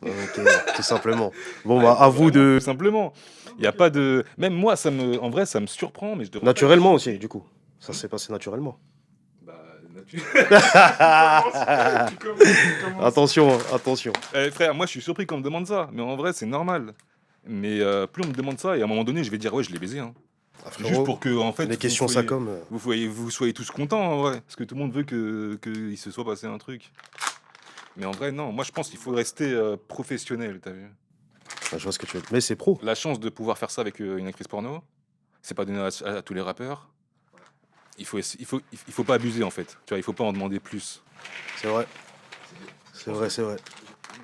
Ok, tout simplement. Bon, bah, à vous Vraiment, tout de... simplement. Il y a pas de même moi, en vrai, ça me surprend, mais je devrais pas être Naturellement aussi, surpris. du coup. Ça Mmh? s'est passé naturellement. Bah, tu commences, tu commences, tu commences. Attention, hein, attention. Frère, moi, je suis surpris qu'on me demande ça, mais en vrai, c'est normal. Mais plus on me demande ça et à un moment donné, je vais dire: «Ouais, je l'ai baisé, hein». Ah, Juste frérot, pour que, en les fait, questions ça comme... vous soyez tous contents, en vrai. Parce que tout le monde veut que qu'il se soit passé un truc. Mais en vrai, non, moi, je pense qu'il faut rester, professionnel, tu vu? je vois ce que tu veux dire. Mais c'est pro. La chance de pouvoir faire ça avec, une actrice porno, c'est pas donné à tous les rappeurs. Il faut pas abuser, en fait, tu vois? Il faut pas en demander plus. C'est vrai. Je C'est pense que vrai, c'est vrai.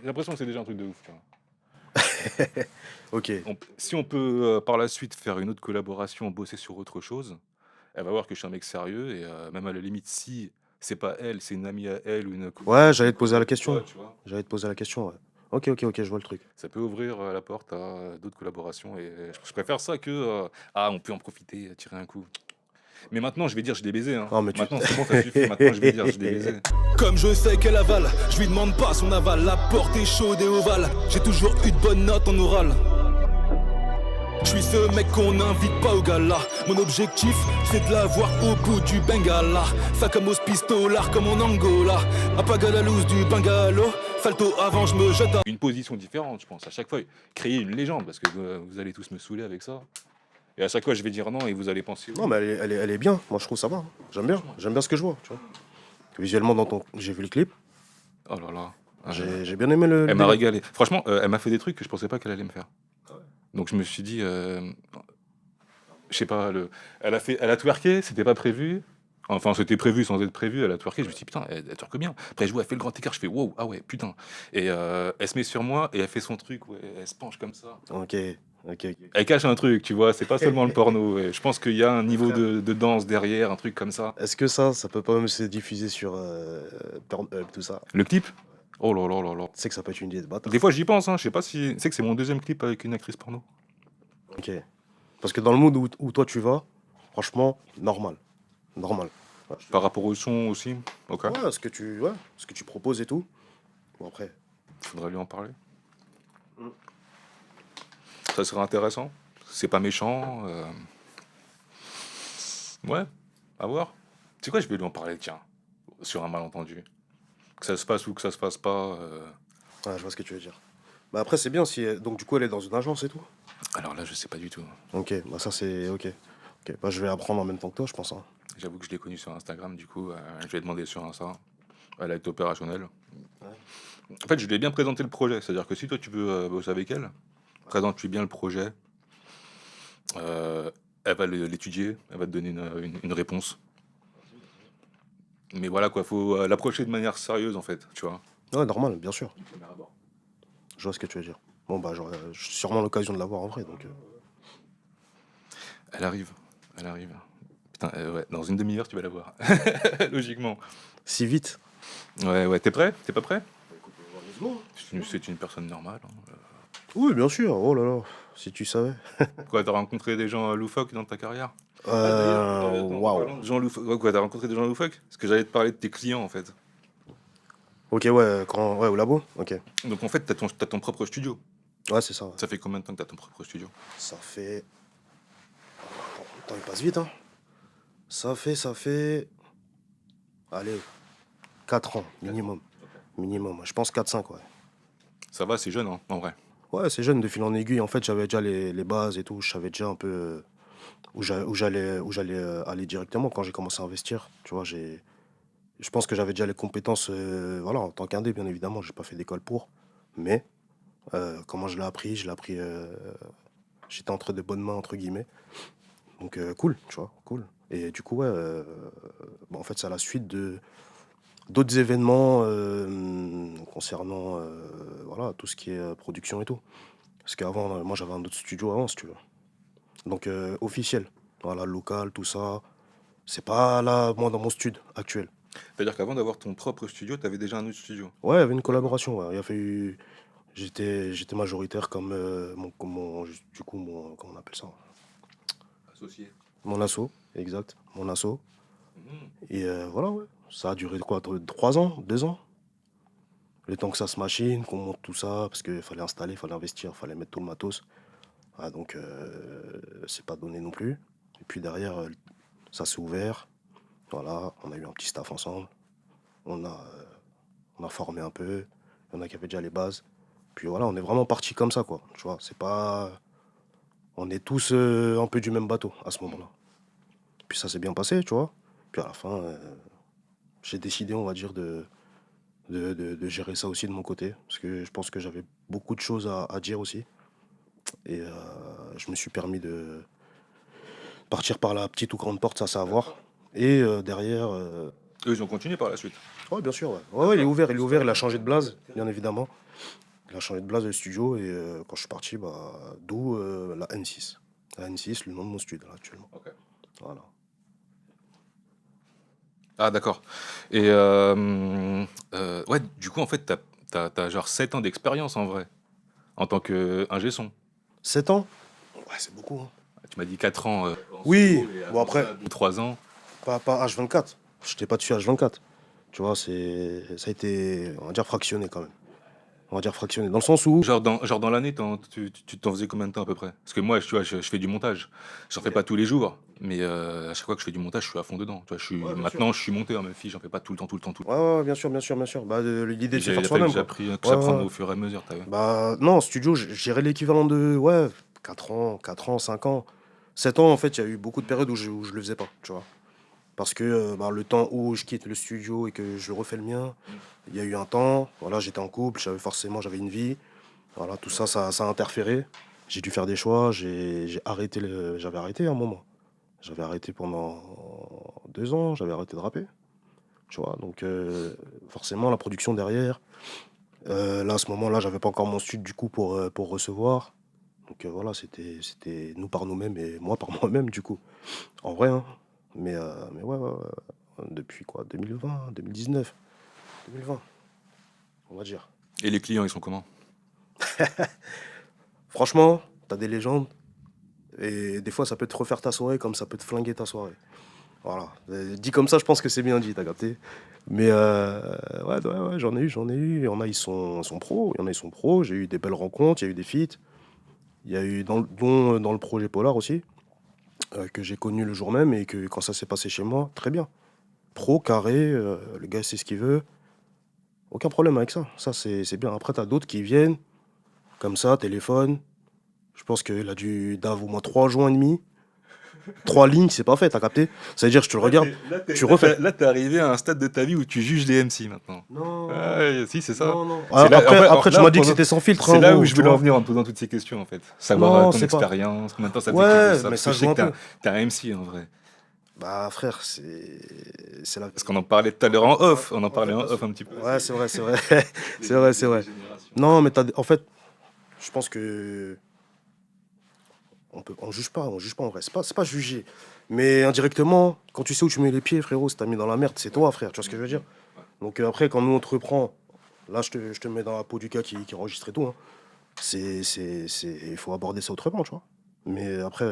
j'ai l'impression que c'est déjà un truc de ouf, tu vois? Ok. Si on peut, par la suite faire une autre collaboration, bosser sur autre chose, elle va voir que je suis un mec sérieux et même à la limite, si c'est pas elle, c'est une amie à elle ou Ouais, j'allais une te poser la collègue ou question. quoi, tu vois? J'allais te poser la question, ouais. Ok, ok, ok, je vois le truc. Ça peut ouvrir, la porte à d'autres collaborations et je préfère ça que, «Ah, on peut en profiter, tirer un coup». Mais maintenant, je vais dire: «Je l'ai baisé», hein. Non, mais tu... Maintenant, c'est bon, ça suffit. Maintenant, je vais dire: «Je l'ai baisé». Comme je sais qu'elle avale, je lui demande pas son aval. La porte est chaude et ovale, j'ai toujours eu de bonnes notes en oral. Je suis ce mec qu'on n'invite pas au gala. Mon objectif, c'est de la voir au bout du Bengala. Ça comme au pistolar comme en Angola. Apaga la loose du Bengalo. Salto avant, je me jette à... Une position différente, je pense. À chaque fois, créer une légende parce que, vous allez tous me saouler avec ça et à chaque fois, je vais dire non et vous allez penser Non, oui. mais elle est bien. Moi, je trouve ça va. J'aime bien. Franchement. J'aime bien ce que je vois, tu vois. Visuellement, j'ai vu le clip. Oh là là, J'ai bien aimé le elle m'a délire. régalé. Franchement, elle m'a fait des trucs que je pensais pas qu'elle allait me faire. Donc je me suis dit, je sais pas, elle a twerké, c'était pas prévu. Enfin, c'était prévu sans être prévu, elle a twerké, je me suis dit: «Putain, elle twerk bien». Après je vois, elle fait le grand écart, je fais: «Wow, ah ouais, putain» et elle se met sur moi et elle fait son truc, ouais, elle se penche comme ça. Ok, ok, ok. Elle cache un truc, tu vois? C'est pas seulement le porno et je pense qu'il y a un niveau Frère, de danse derrière, un truc comme ça. est-ce que ça peut pas même se diffuser sur Pornhub, tout ça? Le clip? Oh là là là là. Tu sais que ça peut être une idée de Des bâtard. fois j'y pense, hein, je sais pas si tu sais que c'est mon deuxième clip avec une actrice porno? Ok. Parce que dans le mood où toi tu vas, franchement, normal. Normal. Ouais, Par rapport au son aussi? OK. ouais, ce que tu proposes et tout. Bon, après. Faudrait lui en parler. Ça serait intéressant. C'est pas méchant. Ouais, à voir. Tu sais quoi, je vais lui en parler, tiens, sur un malentendu. Que ça se passe ou que ça se passe pas. Ouais, je vois ce que tu veux dire. Bah après, c'est bien si. Donc, du coup, elle est dans une agence et tout. Alors là, je sais pas du tout. Ok, bah ça, c'est. Ok. Ok, bah je vais apprendre en même temps que toi, je pense, hein. J'avoue que je l'ai connue sur Instagram, du coup, je vais demander sur Insta. Elle a été opérationnelle. Ouais. En fait, je lui ai bien présenté le projet. C'est-à-dire que si toi, tu veux bosser avec elle, présente-lui bien le projet. Elle va l'étudier, elle va te donner une réponse. Mais voilà quoi, faut l'approcher de manière sérieuse en fait, tu vois. Ouais, normal, bien sûr. Je vois ce que tu veux dire. Bon, bah, j'aurai sûrement l'occasion de la voir en vrai, donc. Elle arrive, elle arrive. Putain, ouais, dans une demi-heure, tu vas la voir. Logiquement. Si vite. Ouais, ouais, t'es prêt? T'es pas prêt? Non. C'est une personne normale, hein. Oui, bien sûr. Oh là là, si tu savais. Quoi, t'as rencontré des gens loufoques dans ta carrière? Ah, d'ailleurs, attends, en Waouh. parlant de gens loufoques, ouais, quoi, t'as rencontré des gens loufoques? Parce que j'allais te parler de tes clients en fait. Ok, ouais, ouais, au labo. Ok. Donc en fait, t'as ton propre studio. Ouais, c'est ça. Ouais. Ça fait combien de temps que t'as ton propre studio? Ça fait. Le temps, il passe vite, hein. Ça fait. Allez, 4 ans, minimum. Minimum. Je pense 4-5, ouais. Ça va, c'est jeune, hein, en vrai. Ouais, c'est jeune, de fil en aiguille. En fait, j'avais déjà les bases et tout. Je savais déjà un peu où j'allais aller directement quand j'ai commencé à investir. Tu vois, je pense que j'avais déjà les compétences, voilà, en tant qu'indé, bien évidemment. J'ai pas fait d'école pour. Mais comment je l'ai appris? Je l'ai appris. J'étais entre de bonnes mains, entre guillemets. Donc, cool, tu vois, cool. Et du coup, ouais, bon, en fait, c'est à la suite de d'autres événements concernant voilà, tout ce qui est production et tout. Parce qu'avant, moi, j'avais un autre studio avant, si tu veux. Donc, officiel. Voilà, local, tout ça. C'est pas là, moi, dans mon studio actuel. C'est-à-dire qu'avant d'avoir ton propre studio, t'avais déjà un autre studio. Ouais, il y avait une D'accord. collaboration. Ouais. Il y a fallu... J'étais majoritaire comme, du coup, comment on appelle ça? Associé. Mon asso, exact. Mon asso. Mhm. Et voilà, ouais. Ça a duré quoi? 3 ans? 2 ans? Le temps que ça se machine, qu'on monte tout ça, parce qu'il fallait installer, il fallait investir, il fallait mettre tout le matos. Ah, donc, c'est pas donné non plus. Et puis derrière, ça s'est ouvert. Voilà, on a eu un petit staff ensemble. On a, on a formé un peu. Il y en a qui avaient déjà les bases. Puis voilà, on est vraiment parti comme ça, quoi. Tu vois, c'est pas. On est tous un peu du même bateau à ce moment-là. Puis ça s'est bien passé, tu vois. Puis à la fin, j'ai décidé, on va dire, de gérer ça aussi de mon côté. Parce que je pense que j'avais beaucoup de choses à dire aussi. Et je me suis permis de partir par la petite ou grande porte, ça c'est à voir. Et derrière, Eux, ils ont continué par la suite. ouais, bien sûr, ouais. Ouais, ouais, il est ouvert, il a changé de blase, bien évidemment. Il a changé de blase le studio et quand je suis parti, d'où la N6. La N6, le nom de mon studio là, actuellement. Ok. Voilà. Ah, d'accord. Et ouais, du coup, en fait, t'as genre 7 ans d'expérience en vrai, en tant qu'ingé son. 7 ans? Ouais, c'est beaucoup, hein. Tu m'as dit 4 ans en Oui, solo et bon avant après, ça, 3 ans. pas H24. J'étais pas dessus H24. Tu vois, ça a été, on va dire, fractionné quand même. On va dire fractionné. Dans le sens où. Genre dans l'année, tu t'en faisais combien de temps à peu près? Parce que moi, tu vois, je fais du montage. J'en fais pas tous les jours, mais à chaque fois que je fais du montage, je suis à fond dedans. Tu vois, Ouais, bien sûr. maintenant, je suis monté en même fille, j'en fais pas tout le temps, tout le temps, tout le temps. Ouais, ouais, bien sûr, bien sûr, bien sûr. L'idée Et de se faire il a fallu soi-même, que quoi. j'apprenne que Ouais, j'apprenne ouais. au fur et à mesure, t'as vu? Non, en studio, j'irais l'équivalent de, ouais, 4 ans, 5 ans. 7 ans, en fait, il y a eu beaucoup de périodes où je le faisais pas, tu vois. Parce que le temps où je quitte le studio et que je refais le mien, il y a eu un temps, voilà, j'étais en couple, j'avais une vie. Voilà, tout ça, ça a interféré. J'ai dû faire des choix, j'avais arrêté à un moment. J'avais arrêté pendant 2 ans, j'avais arrêté de rapper, tu vois. Donc, forcément, la production derrière. Là, à ce moment-là, j'avais pas encore mon studio du coup pour recevoir. Donc voilà, c'était nous par nous-mêmes et moi par moi-même du coup. En vrai, hein. Mais ouais, ouais, ouais. Depuis quoi? 2020, 2019, 2020, on va dire. Et les clients, ils sont comment? Franchement, t'as des légendes et des fois ça peut te refaire ta soirée comme ça peut te flinguer ta soirée. Voilà. Dit comme ça, je pense que c'est bien dit, t'as capté. Mais ouais, ouais, ouais, j'en ai eu. Il y en a, ils sont pros. Il y en a, ils sont pros. J'ai eu des belles rencontres, il y a eu des feats. Il y a eu dont dans le projet Polar aussi, que j'ai connu le jour même et que quand ça s'est passé chez moi, très bien. Pro, carré, le gars sait ce qu'il veut. Aucun problème avec ça. Ça, c'est bien. Après, t'as d'autres qui viennent, comme ça, téléphone. Je pense qu'il a dû d'avoir au moins 3 jours et demi. 3 lignes, c'est pas fait, t'as capté? Ça veut dire, je te le regarde, tu refais. Là, t'es arrivé à un stade de ta vie où tu juges les MC maintenant. Non, Ouais, si, c'est ça. non, non. C'est là- en fait, Après, tu là, m'as dit que pendant- c'était sans filtre. C'est hein, là gros, où je tu voulais en vois. venir en te posant toutes ces questions, en fait. Savoir Non, ton c'est pas. expérience, combien de temps ça fait que Ouais, tu fais ça. mais Parce ça que se je sais voit que un peu. t'es un MC, en vrai. Bah, frère, c'est la. Parce qu'on en parlait tout à l'heure en off. On en En parlait fait, en off un petit peu. Ouais, c'est vrai, c'est vrai. C'est vrai, c'est vrai. Non, mais en fait, je pense que on juge pas en vrai. C'est pas juger. Mais indirectement, quand tu sais où tu mets les pieds, frérot, si t'as mis dans la merde, c'est toi, frère. Tu vois ce que je veux dire? Donc après, quand nous on te reprend, là, je te mets dans la peau du gars qui enregistre et tout, hein. Il faut aborder ça autrement, tu vois. Mais après,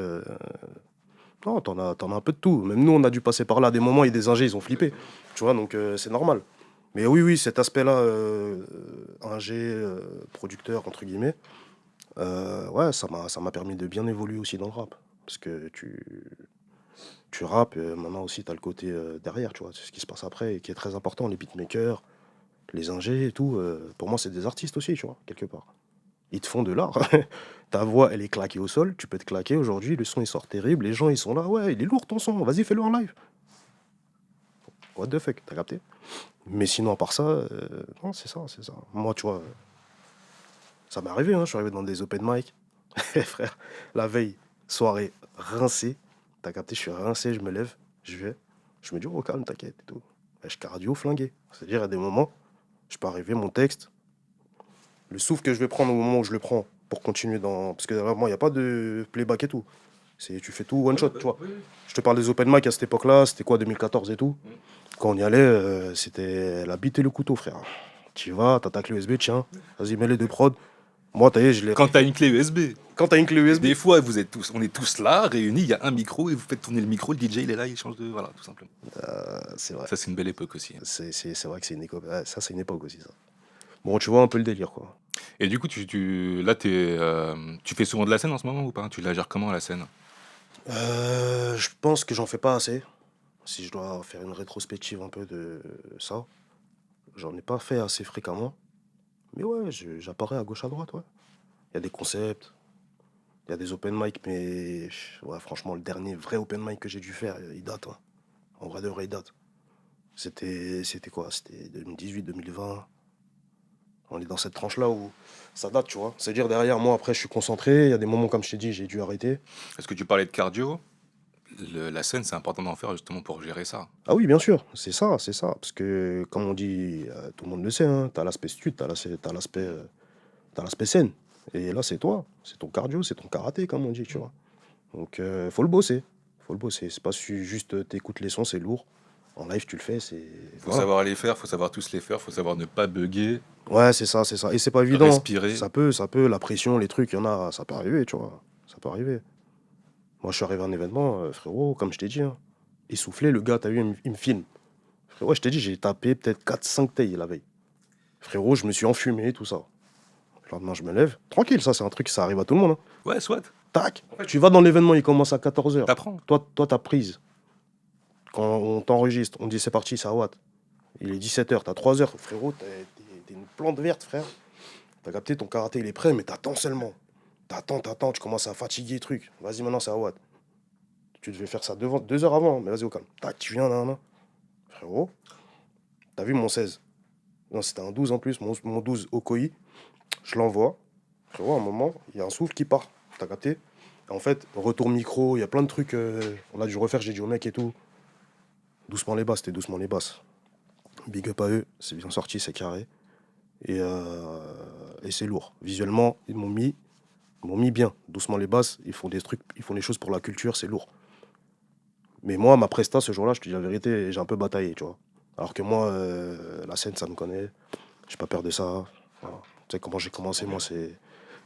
non, t'en as un peu de tout. Même nous, on a dû passer par là. À des moments, il y a des ingés, ils ont flippé. Tu vois, donc c'est normal. Mais oui, oui, cet aspect-là, ingé, producteur, entre guillemets, ouais, ça m'a permis de bien évoluer aussi dans le rap. Parce que tu rappes, maintenant aussi, tu as le côté derrière, tu vois, c'est ce qui se passe après et qui est très important, les beatmakers, les ingés et tout. Pour moi, c'est des artistes aussi, tu vois, quelque part. Ils te font de l'art. Ta voix, elle est claquée au sol, tu peux te claquer aujourd'hui, le son, il sort terrible, les gens, ils sont là, ouais, il est lourd ton son, vas-y, fais-le en live. What the fuck, t'as capté? Mais sinon, à part ça, non, c'est ça, c'est ça. Moi, tu vois, ça m'est arrivé, hein, je suis arrivé dans des open mic. Frère, la veille, soirée rincée. T'as capté, je suis rincé, je me lève, je me dis, oh, calme, t'inquiète et tout. Et je cardio flingué. C'est-à-dire, à des moments, je peux arriver, mon texte, le souffle que je vais prendre au moment où je le prends pour continuer dans. Parce que vraiment, il n'y a pas de playback et tout. Tu fais tout one shot, tu vois. Je te parle des open mic à cette époque-là, c'était quoi, 2014 et tout. Quand on y allait, c'était la bite et le couteau, frère. Tu vas, t'attaques le USB, tiens, vas-y, mets les deux prods. Moi, t'as vu, je l'ai. Quand t'as une clé USB. Quand t'as une clé USB. Des fois, on est tous là, réunis, il y a un micro et vous faites tourner le micro, le DJ il est là, il change de. Voilà, tout simplement. C'est vrai. Ça, c'est une belle époque aussi. C'est vrai que c'est une époque. Ouais, ça, c'est une époque aussi, ça. Bon, tu vois un peu le délire, quoi. Et du coup, là, tu fais souvent de la scène en ce moment ou pas? Tu la gères comment la scène? Je pense que j'en fais pas assez. Si je dois faire une rétrospective un peu de ça, j'en ai pas fait assez fréquemment. Mais ouais, j'apparais à gauche à droite, ouais. Il y a des concepts, il y a des open mic, mais ouais, franchement, le dernier vrai open mic que j'ai dû faire, il date, hein. En vrai de vrai, il date. C'était quoi? C'était 2018-2020. On est dans cette tranche-là où ça date, tu vois. C'est-à-dire derrière moi, après, je suis concentré. Il y a des moments, comme je t'ai dit, j'ai dû arrêter. Est-ce que tu parlais de cardio? La scène, c'est important d'en faire justement pour gérer ça. Ah oui, bien sûr, c'est ça, c'est ça. Parce que, comme on dit, tout le monde le sait, hein, t'as l'aspect stud, t'as l'aspect scène. Et là, c'est toi, c'est ton cardio, c'est ton karaté, comme on dit, tu vois. Donc, faut le bosser. Faut le bosser. C'est pas juste t'écoutes les sons, c'est lourd. En live, tu le fais, c'est. Faut Voilà. savoir les faire, faut savoir tous les faire, faut savoir ne pas bugger, Ouais, c'est ça, c'est ça. Et c'est pas évident, hein. respirer. Ça peut, la pression, les trucs, il y en a, ça peut arriver, tu vois. Ça peut arriver. Moi, je suis arrivé à un événement, frérot, comme je t'ai dit, hein, essoufflé, le gars, t'as vu, il me filme. Frérot, je t'ai dit, j'ai tapé peut-être 4-5 tailles la veille. Frérot, je me suis enfumé, tout ça. Le lendemain, je me lève. Tranquille, ça, c'est un truc, ça arrive à tout le monde, hein. Ouais, soit. Tac. Tu vas dans l'événement, il commence à 14h. T'apprends. Toi, t'as prise. Quand on t'enregistre, on dit c'est parti, c'est à Watt. Il est 17h, t'as 3 heures. Frérot, t'es une plante verte, frère. T'as capté, ton karaté, il est prêt, mais t'attends seulement. T'attends, tu commences à fatiguer, truc. Vas-y, maintenant, c'est à Watt. Tu devais faire ça 2 heures avant, mais vas-y, au calme. Tac, tu viens, nan. Frérot, t'as vu mon 16? Non, c'était un 12 en plus, mon 12 au Koi. Je l'envoie. Frérot, à un moment, il y a un souffle qui part. T'as capté? En fait, retour micro, il y a plein de trucs. On a dû refaire, j'ai dit au mec et tout. Doucement les basses, c'était doucement les basses. Big up à eux, c'est bien sorti, c'est carré. Et c'est lourd. Visuellement, ils m'ont mis bien. Doucement les basses, ils font des trucs, ils font des choses pour la culture, c'est lourd. Mais moi, ma presta, ce jour-là, je te dis la vérité, j'ai un peu bataillé, tu vois. Alors que moi, la scène, ça me connaît. J'ai pas peur de ça. Voilà. Tu sais comment j'ai commencé, moi, c'est.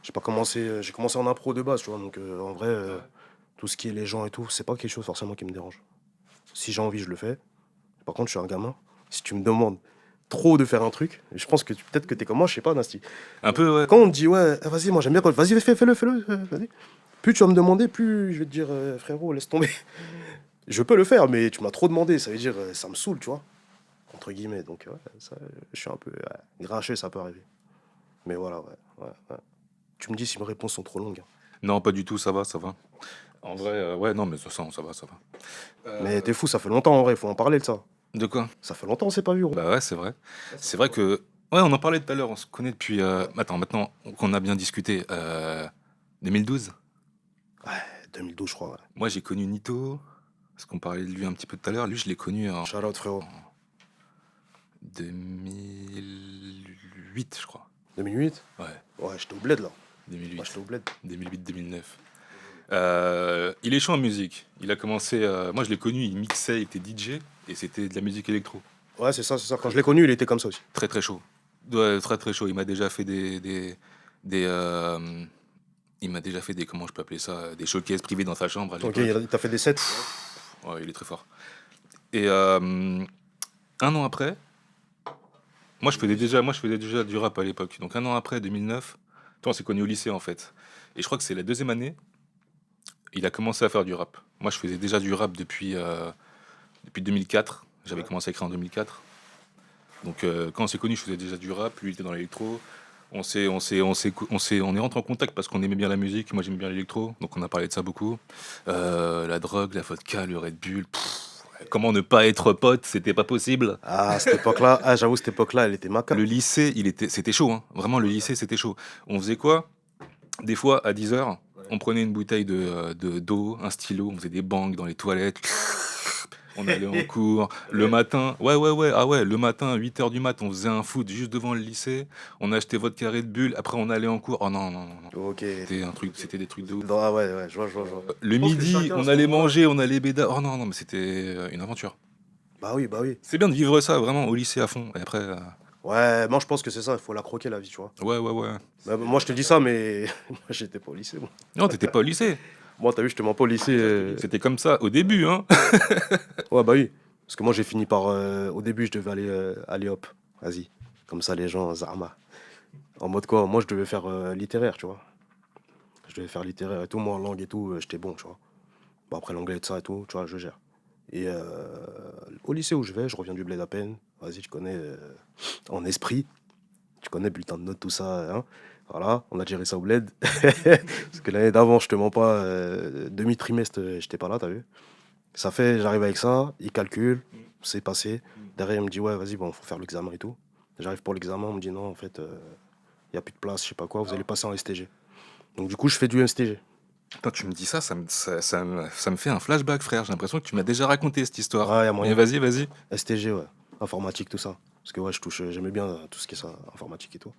J'ai commencé en impro de base, tu vois. Donc, en vrai, tout ce qui est les gens et tout, c'est pas quelque chose forcément qui me dérange. Si j'ai envie, je le fais. Par contre, je suis un gamin. Si tu me demandes trop de faire un truc, je pense que peut-être que t'es comme moi, je sais pas, Nasty. Un peu, ouais. Quand on me dit, ouais, vas-y, moi j'aime bien quand. Vas-y, fais-le, vas-y. Plus tu vas me demander, plus je vais te dire, frérot, laisse tomber. Je peux le faire, mais tu m'as trop demandé, ça veut dire, ça me saoule, tu vois. Entre guillemets, donc, ouais, ça, je suis un peu grinché, ça peut arriver. Mais voilà, ouais. Tu me dis si mes réponses sont trop longues, hein. Non, pas du tout, ça va, ça va. En vrai, ouais, non, mais ça va, ça va. Mais t'es fou, ça fait longtemps en vrai, faut en parler de ça. De quoi? Ça fait longtemps, on s'est pas vu, gros. Bah ouais, c'est vrai. C'est vrai que... Ouais, on en parlait tout à l'heure, on se connaît depuis... Attends, maintenant qu'on a bien discuté, 2012. Ouais, 2012, je crois, ouais. Moi, j'ai connu Nito, parce qu'on parlait de lui un petit peu tout à l'heure. Lui, je l'ai connu en Shout out, frérot. 2008, je crois. 2008? Ouais, Ouais, j'étais au bled là. 2008. Ouais, j'étais au bled. 2008-2009. Il est chaud en musique. Il a commencé... moi, je l'ai connu, il mixait, il était DJ, et c'était de la musique électro. Ouais, c'est ça, c'est ça. Quand je l'ai connu, il était comme ça aussi. Très, très chaud. Ouais, très, très chaud. Il m'a déjà fait des il m'a déjà fait des... Comment je peux appeler ça? Des showcases privés dans sa chambre à Ok, l'époque. il t'a fait des sets. Ouais, il est très fort. Et un an après... Moi, je faisais déjà du rap à l'époque. Donc, un an après, 2009, toi, on s'est connus au lycée, en fait. Et je crois que c'est la deuxième année, il a commencé à faire du rap. Moi, je faisais déjà du rap depuis 2004. J'avais commencé à écrire en 2004. Donc, quand on s'est connus, je faisais déjà du rap. Lui, il était dans l'électro. On est rentré en contact parce qu'on aimait bien la musique. Moi, j'aimais bien l'électro. Donc, on a parlé de ça beaucoup. La drogue, la vodka, le Red Bull. Comment ne pas être pote? C'était pas possible. Ah, cette époque-là, j'avoue, cette époque-là, elle était macabre. Le lycée, c'était chaud, hein. Vraiment, le lycée, c'était chaud. On faisait quoi? Des fois, à 10h, on prenait une bouteille d'eau, un stylo, on faisait des bangs dans les toilettes. On allait en cours. Le matin, le matin, 8h du mat, on faisait un foot juste devant le lycée. On achetait votre carré de bulles. Après, on allait en cours. Oh non. Ok. C'était des trucs de ouf. Ah ouais, je vois. Le pense que midi, chacun on son allait moment. manger, on allait béda. Oh non, mais c'était une aventure. Bah oui. C'est bien de vivre ça, vraiment, au lycée à fond. Et après, Ouais, moi je pense que c'est ça, il faut la croquer la vie, tu vois. ouais. Bah, moi je te dis ça, mais moi j'étais pas au lycée, moi. Non, t'étais pas au lycée. Moi, t'as vu, je te mens pas au lycée. C'était comme ça au début, hein. Ouais, bah oui. Parce que moi j'ai fini par. Au début, je devais aller hop, vas-y. Comme ça, les gens, Zama. En mode quoi? Moi, je devais faire littéraire, tu vois. Je devais faire littéraire et tout. Moi, en langue et tout, j'étais bon, tu vois. Bon, après l'anglais et tout ça et tout, tu vois, je gère. Et au lycée où je vais, je reviens du bled à peine. Vas-y, tu connais en esprit. Tu connais bulletin de notes, tout ça. Hein. Voilà, on a géré ça au bled. Parce que l'année d'avant, je te mens pas, demi-trimestre, j'étais pas là, t'as vu. Ça fait, j'arrive avec ça, il calcule, c'est passé. Derrière, il me dit, ouais, vas-y, bon, faut faire l'examen et tout. J'arrive pour l'examen, on me dit, non, en fait, il n'y a plus de place, je sais pas quoi, vous allez passer en STG. Donc, du coup, je fais du STG. Quand tu me dis ça, ça me fait un flashback, frère. J'ai l'impression que tu m'as déjà raconté cette histoire. Ouais, il y a Mais moyen. vas-y. STG, ouais. Informatique, tout ça. Parce que, ouais, j'aimais bien tout ce qui est ça, informatique et tout.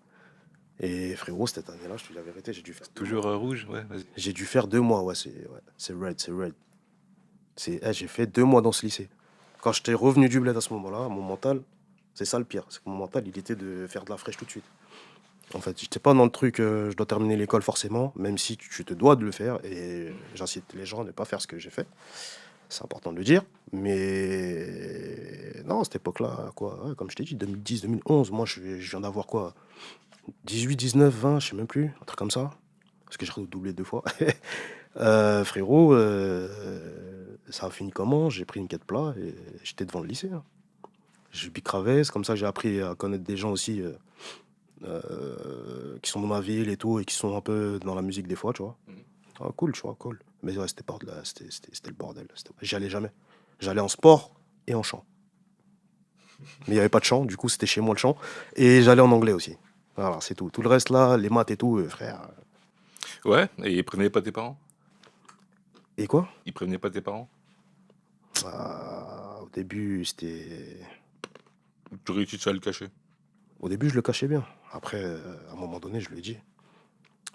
Et frérot, cette année-là, je te dis la vérité, j'ai dû faire. Toujours rouge, ouais, vas-y. J'ai dû faire 2 mois, ouais, c'est red, c'est red. J'ai fait 2 mois dans ce lycée. Quand j'étais revenu du bled à ce moment-là, mon mental, c'est ça le pire, c'est que mon mental, il était de faire de la fraîche tout de suite. En fait, j'étais pas dans le truc, je dois terminer l'école forcément, même si tu te dois de le faire, et j'incite les gens à ne pas faire ce que j'ai fait. C'est important de le dire. Mais non, à cette époque-là, quoi, ouais, comme je t'ai dit, 2010, 2011, moi, je viens d'avoir quoi, 18, 19, 20, je sais même plus, un truc comme ça. Parce que j'ai redoublé 2 fois. Frérot, ça a fini comment? J'ai pris une quête plat et j'étais devant le lycée. Hein. J'ai bicravé, c'est comme ça que j'ai appris à connaître des gens aussi qui sont dans ma ville et tout, et qui sont un peu dans la musique des fois, tu vois. Ah, cool, tu vois, cool. Mais ouais, c'était le bordel. J'y allais jamais. J'allais en sport et en chant. Mais il n'y avait pas de chant, du coup, c'était chez moi le chant. Et j'allais en anglais aussi. Voilà, c'est tout. Tout le reste là, les maths et tout, frère. Ouais, et ils prévenaient pas tes parents? Et quoi? Ils prévenaient pas tes parents? Au début, c'était. Tu réussis à le cacher? Au début, je le cachais bien. Après, à un moment donné, je lui ai dit.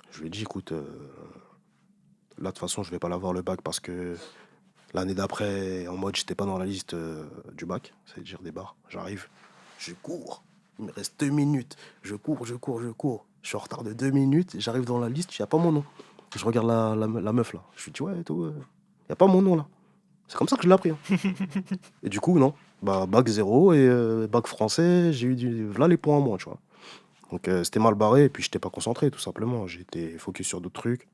Je lui ai dit, écoute, là, de toute façon, je vais pas l'avoir le bac parce que l'année d'après, en mode, j'étais pas dans la liste du bac, c'est-à-dire des bars. J'arrive, je cours. Il me reste 2 minutes. Je cours. Je suis en retard de 2 minutes. J'arrive dans la liste, il n'y a pas mon nom. Je regarde la meuf là. Je lui dis, ouais, et tout. Il n'y a pas mon nom là. C'est comme ça que je l'ai appris. Hein. Et du coup, non. Bah, bac 0 et bac français, j'ai eu là les points en moins, tu vois. Donc c'était mal barré et puis j'étais pas concentré tout simplement. J'étais focus sur d'autres trucs.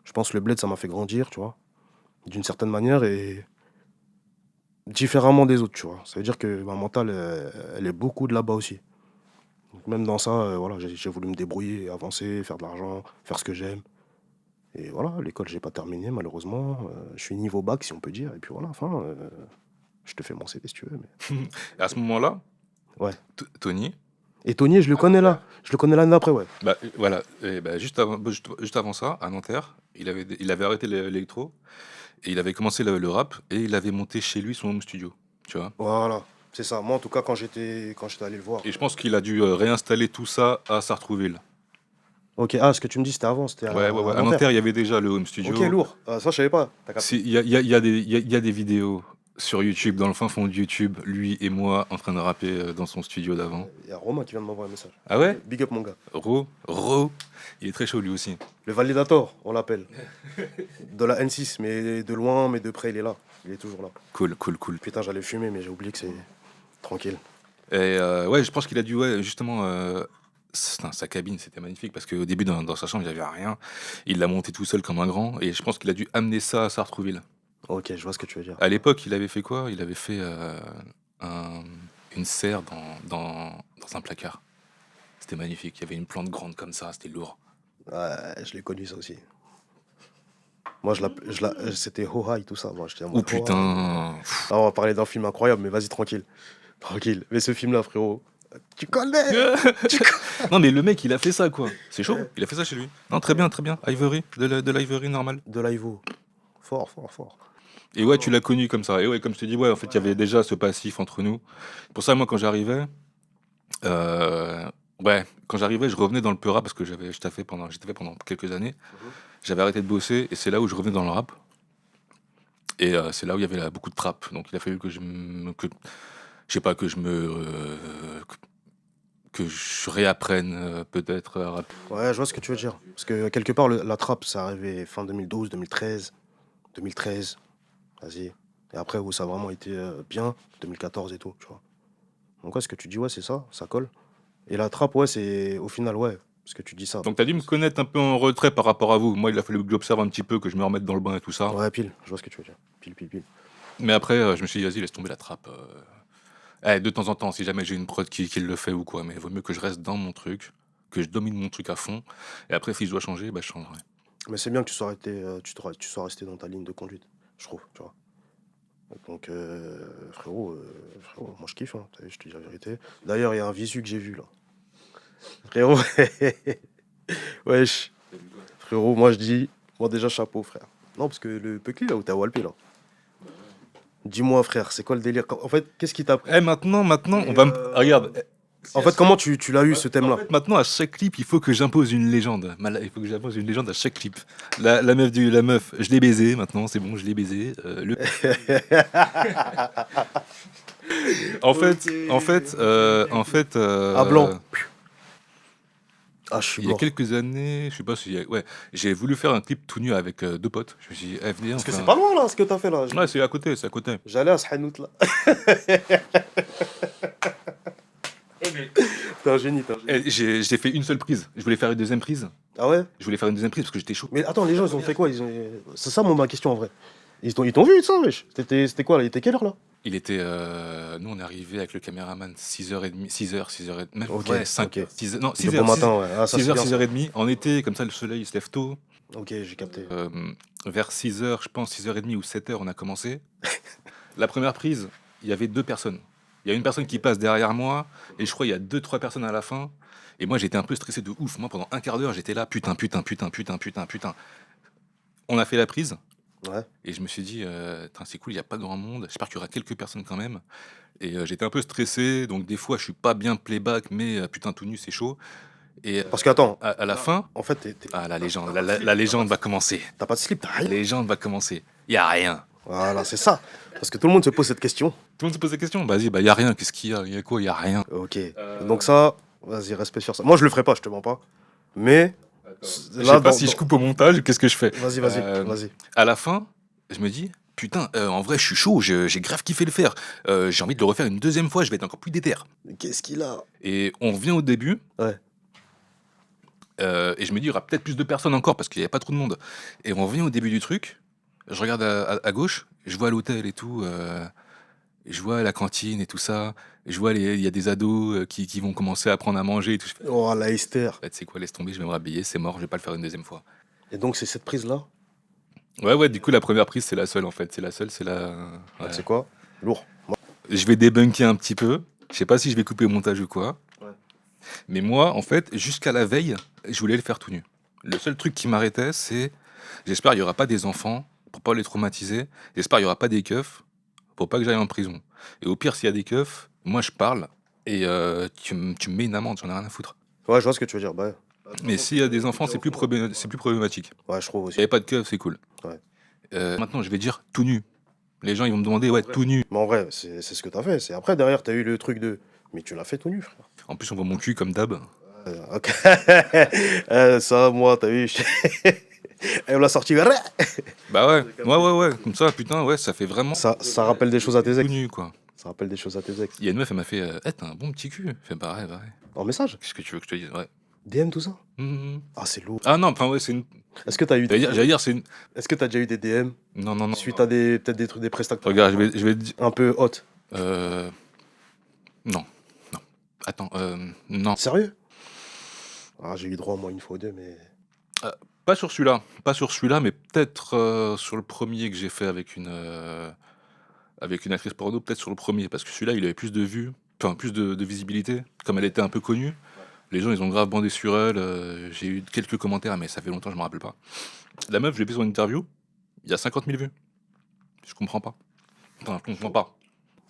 Je pense que le bled ça m'a fait grandir, tu vois, d'une certaine manière et différemment des autres, tu vois. Ça veut dire que ma mentale elle est beaucoup de là-bas aussi. Donc, même dans ça, voilà, j'ai voulu me débrouiller, avancer, faire de l'argent, faire ce que j'aime. Et voilà, l'école j'ai pas terminé malheureusement. Je suis niveau bac si on peut dire. Et puis voilà, enfin, je te fais mon CV si tu veux. Mais... Et à ce moment-là, Ouais. Tony, Et Tony, je le connais là. Je le connais l'année d'après, ouais. bah, voilà, et bah, juste avant ça, à Nanterre, il avait arrêté l'électro et il avait commencé le rap et il avait monté chez lui son home studio, tu vois. Voilà, c'est ça. Moi, en tout cas, quand j'étais allé le voir. Et je pense qu'il a dû réinstaller tout ça à Sartrouville. Ok, ce que tu me dis, c'était avant, c'était Ouais. à À Nanterre. Nanterre, il y avait déjà le home studio. Ok, lourd. Ça, je savais pas. T'as capté. Il y a des vidéos sur YouTube, dans le fin fond de YouTube, lui et moi en train de rapper dans son studio d'avant. Il y a Romain qui vient de m'envoyer un message. Ah ouais? Big up, mon gars. Ro, il est très chaud lui aussi. Le Validator, on l'appelle. De la N6, mais de loin, mais de près, il est là. Il est toujours là. Cool. Putain, j'allais fumer, mais j'ai oublié que c'est tranquille. Et ouais, je pense qu'il a dû, ouais, justement, sa cabine, c'était magnifique parce qu'au début, dans sa chambre, il n'y avait rien. Il l'a monté tout seul comme un grand et je pense qu'il a dû amener ça à Sartrouville. Ok, je vois ce que tu veux dire. À l'époque, il avait fait quoi? Il avait fait une serre dans un placard. C'était magnifique. Il y avait une plante grande comme ça, c'était lourd. Ouais, je l'ai connu, ça aussi. Moi, c'était Hohai, tout ça. Moi, j'étais en Oh mode, putain! Ah, on va parler d'un film incroyable, mais vas-y, tranquille. Tranquille. Mais ce film-là, frérot, tu connais. Non, mais le mec, il a fait ça, quoi. C'est chaud. Il a fait ça chez lui. Non, très bien. Ivory, de l'Ivory normal. De l'Ivo. Fort. Et ouais, tu l'as connu comme ça. Et ouais, comme je te dis, ouais, en fait, il y avait déjà ce passif entre nous. Pour ça, moi, quand j'arrivais, je revenais dans le peu rap parce que j'ai taffé pendant quelques années. J'avais arrêté de bosser et c'est là où je revenais dans le rap. Et c'est là où il y avait beaucoup de trap. Donc il a fallu que je réapprenne peut-être à rapper. Ouais, je vois ce que tu veux dire. Parce que quelque part, la trappe, ça arrivait fin 2012, 2013. Vas-y. Et après, où ça a vraiment été bien, 2014 et tout, tu vois. Donc, ouais, ce que tu dis, ouais, c'est ça, ça colle. Et la trappe, ouais, c'est au final, ouais, parce que tu dis ça. Donc t'as dû me connaître un peu en retrait par rapport à vous. Moi, il a fallu que j'observe un petit peu, que je me remette dans le bain et tout ça. Ouais, pile, je vois ce que tu veux dire. Pile, pile, pile. Mais après, je me suis dit, vas-y, laisse tomber la trappe. De temps en temps, si jamais j'ai une prod qui le fait ou quoi, mais il vaut mieux que je reste dans mon truc, que je domine mon truc à fond. Et après, si je dois changer, bah, je changerai. Mais c'est bien que tu sois tu sois resté dans ta ligne de conduite, je trouve, tu vois. Donc, frérot, moi je kiffe, hein, t'as vu, je te dis la vérité. D'ailleurs, il y a un visu que j'ai vu là. Frérot, wesh, frérot, moi je dis, moi déjà chapeau, frère. Non, parce que le Peucli là où t'as walpé là. Dis-moi, frère, c'est quoi le délire? En fait, qu'est-ce qui t'a. Maintenant, on Et, va me... Regarde. En fait, comment tu l'as eu ce En thème-là? fait, maintenant, à chaque clip, il faut que j'impose une légende. Il faut que j'impose une légende à chaque clip. La meuf, je l'ai baisée maintenant, c'est bon, je l'ai baisée. En fait, À blanc. Ah, je suis il y a mort. quelques années, je sais pas si... Ouais, j'ai voulu faire un clip tout nu avec deux potes. Je me suis dit, venez, Parce on que fait c'est un- pas loin là, ce que t'as fait là. Ouais, c'est à côté, c'est à côté. J'allais à ce Hanout là. T'es un génie, t'es un génie. Et j'ai fait une seule prise. Je voulais faire une deuxième prise. Ah ouais? Je voulais faire une deuxième prise parce que j'étais chaud. Mais attends, les gens ils ont fait quoi? C'est ça ma question en vrai. Ils t'ont vu ça, wesh? C'était quoi là? Il était quelle heure là? Il était. Nous, on est arrivé avec le caméraman 6h30, 6h30, même Ok, ouais, 5 ok. h 6h, non, C'était 6h, bon matin, ouais. Ah, ça, c'est 6h, bien, ça. 6h30. En été, comme ça, le soleil il se lève tôt. Ok, j'ai capté. Vers 6h, je pense, 6h30 ou 7h, on a commencé. La première prise, il y avait deux personnes. Il y a une personne qui passe derrière moi, et je crois il y a 2-3 personnes à la fin. Et moi, j'étais un peu stressé de ouf. Moi, pendant un quart d'heure, j'étais là, putain. On a fait la prise, Ouais. et je me suis dit, Tain, c'est cool, il n'y a pas grand monde. J'espère qu'il y aura quelques personnes quand même. Et j'étais un peu stressé, donc des fois, je suis pas bien playback, mais putain, tout nu, c'est chaud. Et Parce que attends, à la fin, en fait, la légende, la légende va commencer. t'as pas de slip, t'as La rien. légende va commencer. Il y a rien. Voilà, c'est ça. Parce que tout le monde se pose cette question. Tout le monde se pose la question. Vas-y, il y a rien. Qu'est-ce qu'il y a? Il y a quoi? Il y a rien. Ok. Donc ça, vas-y, respect sur ça. Moi, je le ferai pas, je te mens pas. Mais Je sais pas dans- si je coupe au montage, qu'est-ce que je fais? Vas-y, vas-y. À la fin, je me dis, putain, en vrai, je suis chaud, j'ai grave kiffé le faire. J'ai envie de le refaire une deuxième fois, je vais être encore plus déter. Mais qu'est-ce qu'il a? Et on revient au début, Ouais. et je me dis, il y aura peut-être plus de personnes encore parce qu'il n'y avait pas trop de monde. Et on revient au début du truc, je regarde à gauche, je vois l'hôtel et tout, je vois la cantine et tout ça, je vois il y a des ados qui vont commencer à prendre à manger et tout. Je fais, Oh, la Esther. tu sais quoi, laisse tomber, je vais me rhabiller, c'est mort, je vais pas le faire une deuxième fois. Et donc, c'est cette prise-là? Ouais, du coup, la première prise, c'est la seule en fait. C'est la seule, c'est la. Ouais. C'est quoi? Lourd. Je vais débunker un petit peu. Je sais pas si je vais couper au montage ou quoi. Ouais. Mais moi, en fait, jusqu'à la veille, je voulais le faire tout nu. Le seul truc qui m'arrêtait, c'est j'espère qu'il y aura pas des enfants pour pas les traumatiser. J'espère qu'il y aura pas des keufs pour pas que j'aille en prison. Et au pire, s'il y a des keufs, moi je parle et tu me mets une amende, j'en ai rien à foutre. Ouais, je vois ce que tu veux dire. Bah, Mais s'il y a des enfants, c'est plus problématique. ouais, je trouve Il aussi. n'y avait pas de keufs, c'est cool. Ouais. Maintenant, je vais dire tout nu. Les gens, ils vont me demander, ouais, tout nu. Mais en vrai, c'est ce que t'as fait. C'est après, derrière, t'as eu le truc de. Mais tu l'as fait tout nu, frère. En plus, on voit mon cul comme d'hab. Ok. Ça, moi, t'as vu. Elle me l'a sorti. Bah ouais, comme ça, putain, ouais, ça fait vraiment Ça rappelle des choses à tes tout ex. nu, quoi. Ça rappelle des choses à tes ex. Il y a une meuf, elle m'a fait, t'as un bon petit cul. Je fais, bah ouais. En message? Qu'est-ce que tu veux que je te dise? Ouais. DM, tout ça? Mhm. Ah, c'est lourd. Ah non, enfin, ouais, c'est une. Est-ce que t'as eu. J'allais dire, c'est une. Est-ce que t'as déjà eu des DM Non. suite à peut-être des trucs, des prestataires Regarde, je vais te dire. un peu hot? Non. Attends, non. Sérieux? Ah, j'ai eu droit, moi, une fois ou deux, mais. Pas sur celui-là, mais peut-être sur le premier que j'ai fait avec une actrice porno, peut-être sur le premier, parce que celui-là, il avait plus de vues, enfin plus de visibilité, comme elle était un peu connue. Les gens, ils ont grave bandé sur elle. J'ai eu quelques commentaires, mais ça fait longtemps, je me rappelle pas. La meuf, je l'ai vu sur une interview, il y a 50 000 vues. Je comprends pas. Enfin, je comprends pas.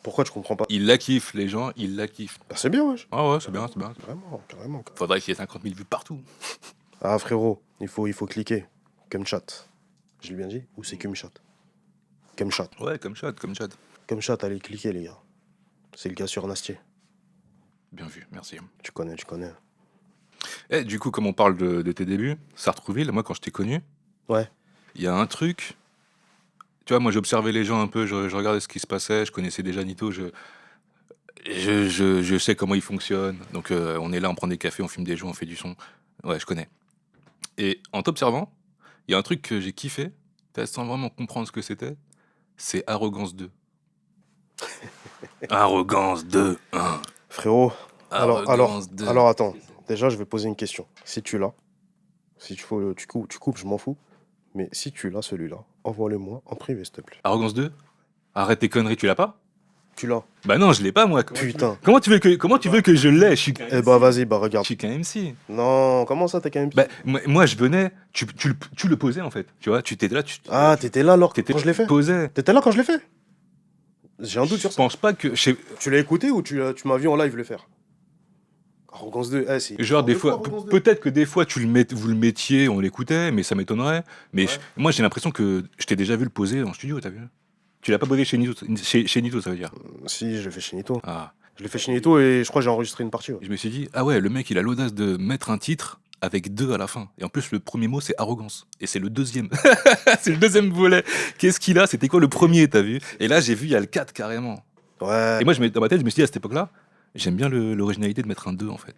Pourquoi tu comprends pas? Ils la kiffent, les gens, ils la kiffent. Bah, c'est bien, wesh. Ah ouais, c'est bien. Vraiment, carrément. Faudrait qu'il y ait 50 000 vues partout. Ah, frérot, il faut cliquer. Cumchat. Je l'ai bien dit? Ou c'est Cumchat? Cumchat. Ouais, comme chat. Cumchat, allez cliquer, les gars. C'est le gars sur Nastier. Bien vu, merci. Tu connais. Et du coup, comme on parle de tes débuts, Sartrouville, moi quand je t'ai connu, Ouais. il y a un truc. Tu vois, moi j'observais les gens un peu, je regardais ce qui se passait, je connaissais déjà Nito, Je sais comment il fonctionne. Donc, on est là, on prend des cafés, on fume des joints, on fait du son. Ouais, je connais. Et en t'observant, il y a un truc que j'ai kiffé, sans vraiment comprendre ce que c'était, c'est Arrogance 2. Arrogance 2, hein. Frérot, Arrogance 2. alors attends. Déjà, je vais poser une question. Si tu l'as, si tu coupes, je m'en fous. Mais si tu l'as, celui-là, envoie-le-moi en privé, s'il te plaît. Arrogance 2? Arrête tes conneries, tu l'as pas? Tu l'as. Bah non, je l'ai pas, moi. Putain. Comment tu veux que je l'ai? Je suis qu'un Eh bah, vas-y, bah, regarde. Je suis qu'un MC. Non, comment ça, t'es quand même. Bah, moi, je venais, tu le posais, en fait. Tu vois, tu t'étais là, Ah, t'étais là alors t'étais quand je l'ai fait? posais. T'étais là quand je l'ai fait? J'ai un doute Je sur ça. pense pas que... Tu l'as écouté ou tu m'as vu en live le faire? Arrogance 2, c'est. Genre, des fois, Arrogance 2. peut-être que des fois, vous le mettiez, on l'écoutait, mais ça m'étonnerait. Mais Ouais. moi, j'ai l'impression que je t'ai déjà vu le poser en studio, t'as vu? Tu l'as pas posé chez Nito, chez Nito, ça veut dire. Si, je l'ai fait chez Nito. Ah. Je l'ai fait chez Nito et je crois que j'ai enregistré une partie. Ouais. Je me suis dit, ah ouais, le mec, il a l'audace de mettre un titre avec 2 à la fin. Et en plus, le premier mot, c'est arrogance. Et c'est le deuxième. C'est le deuxième volet. Qu'est-ce qu'il a? C'était quoi le premier, t'as vu? Et là, j'ai vu, il y a le 4 carrément. Ouais. Et moi, dans ma tête, je me suis dit, à cette époque-là, j'aime bien l'originalité de mettre un 2, en fait.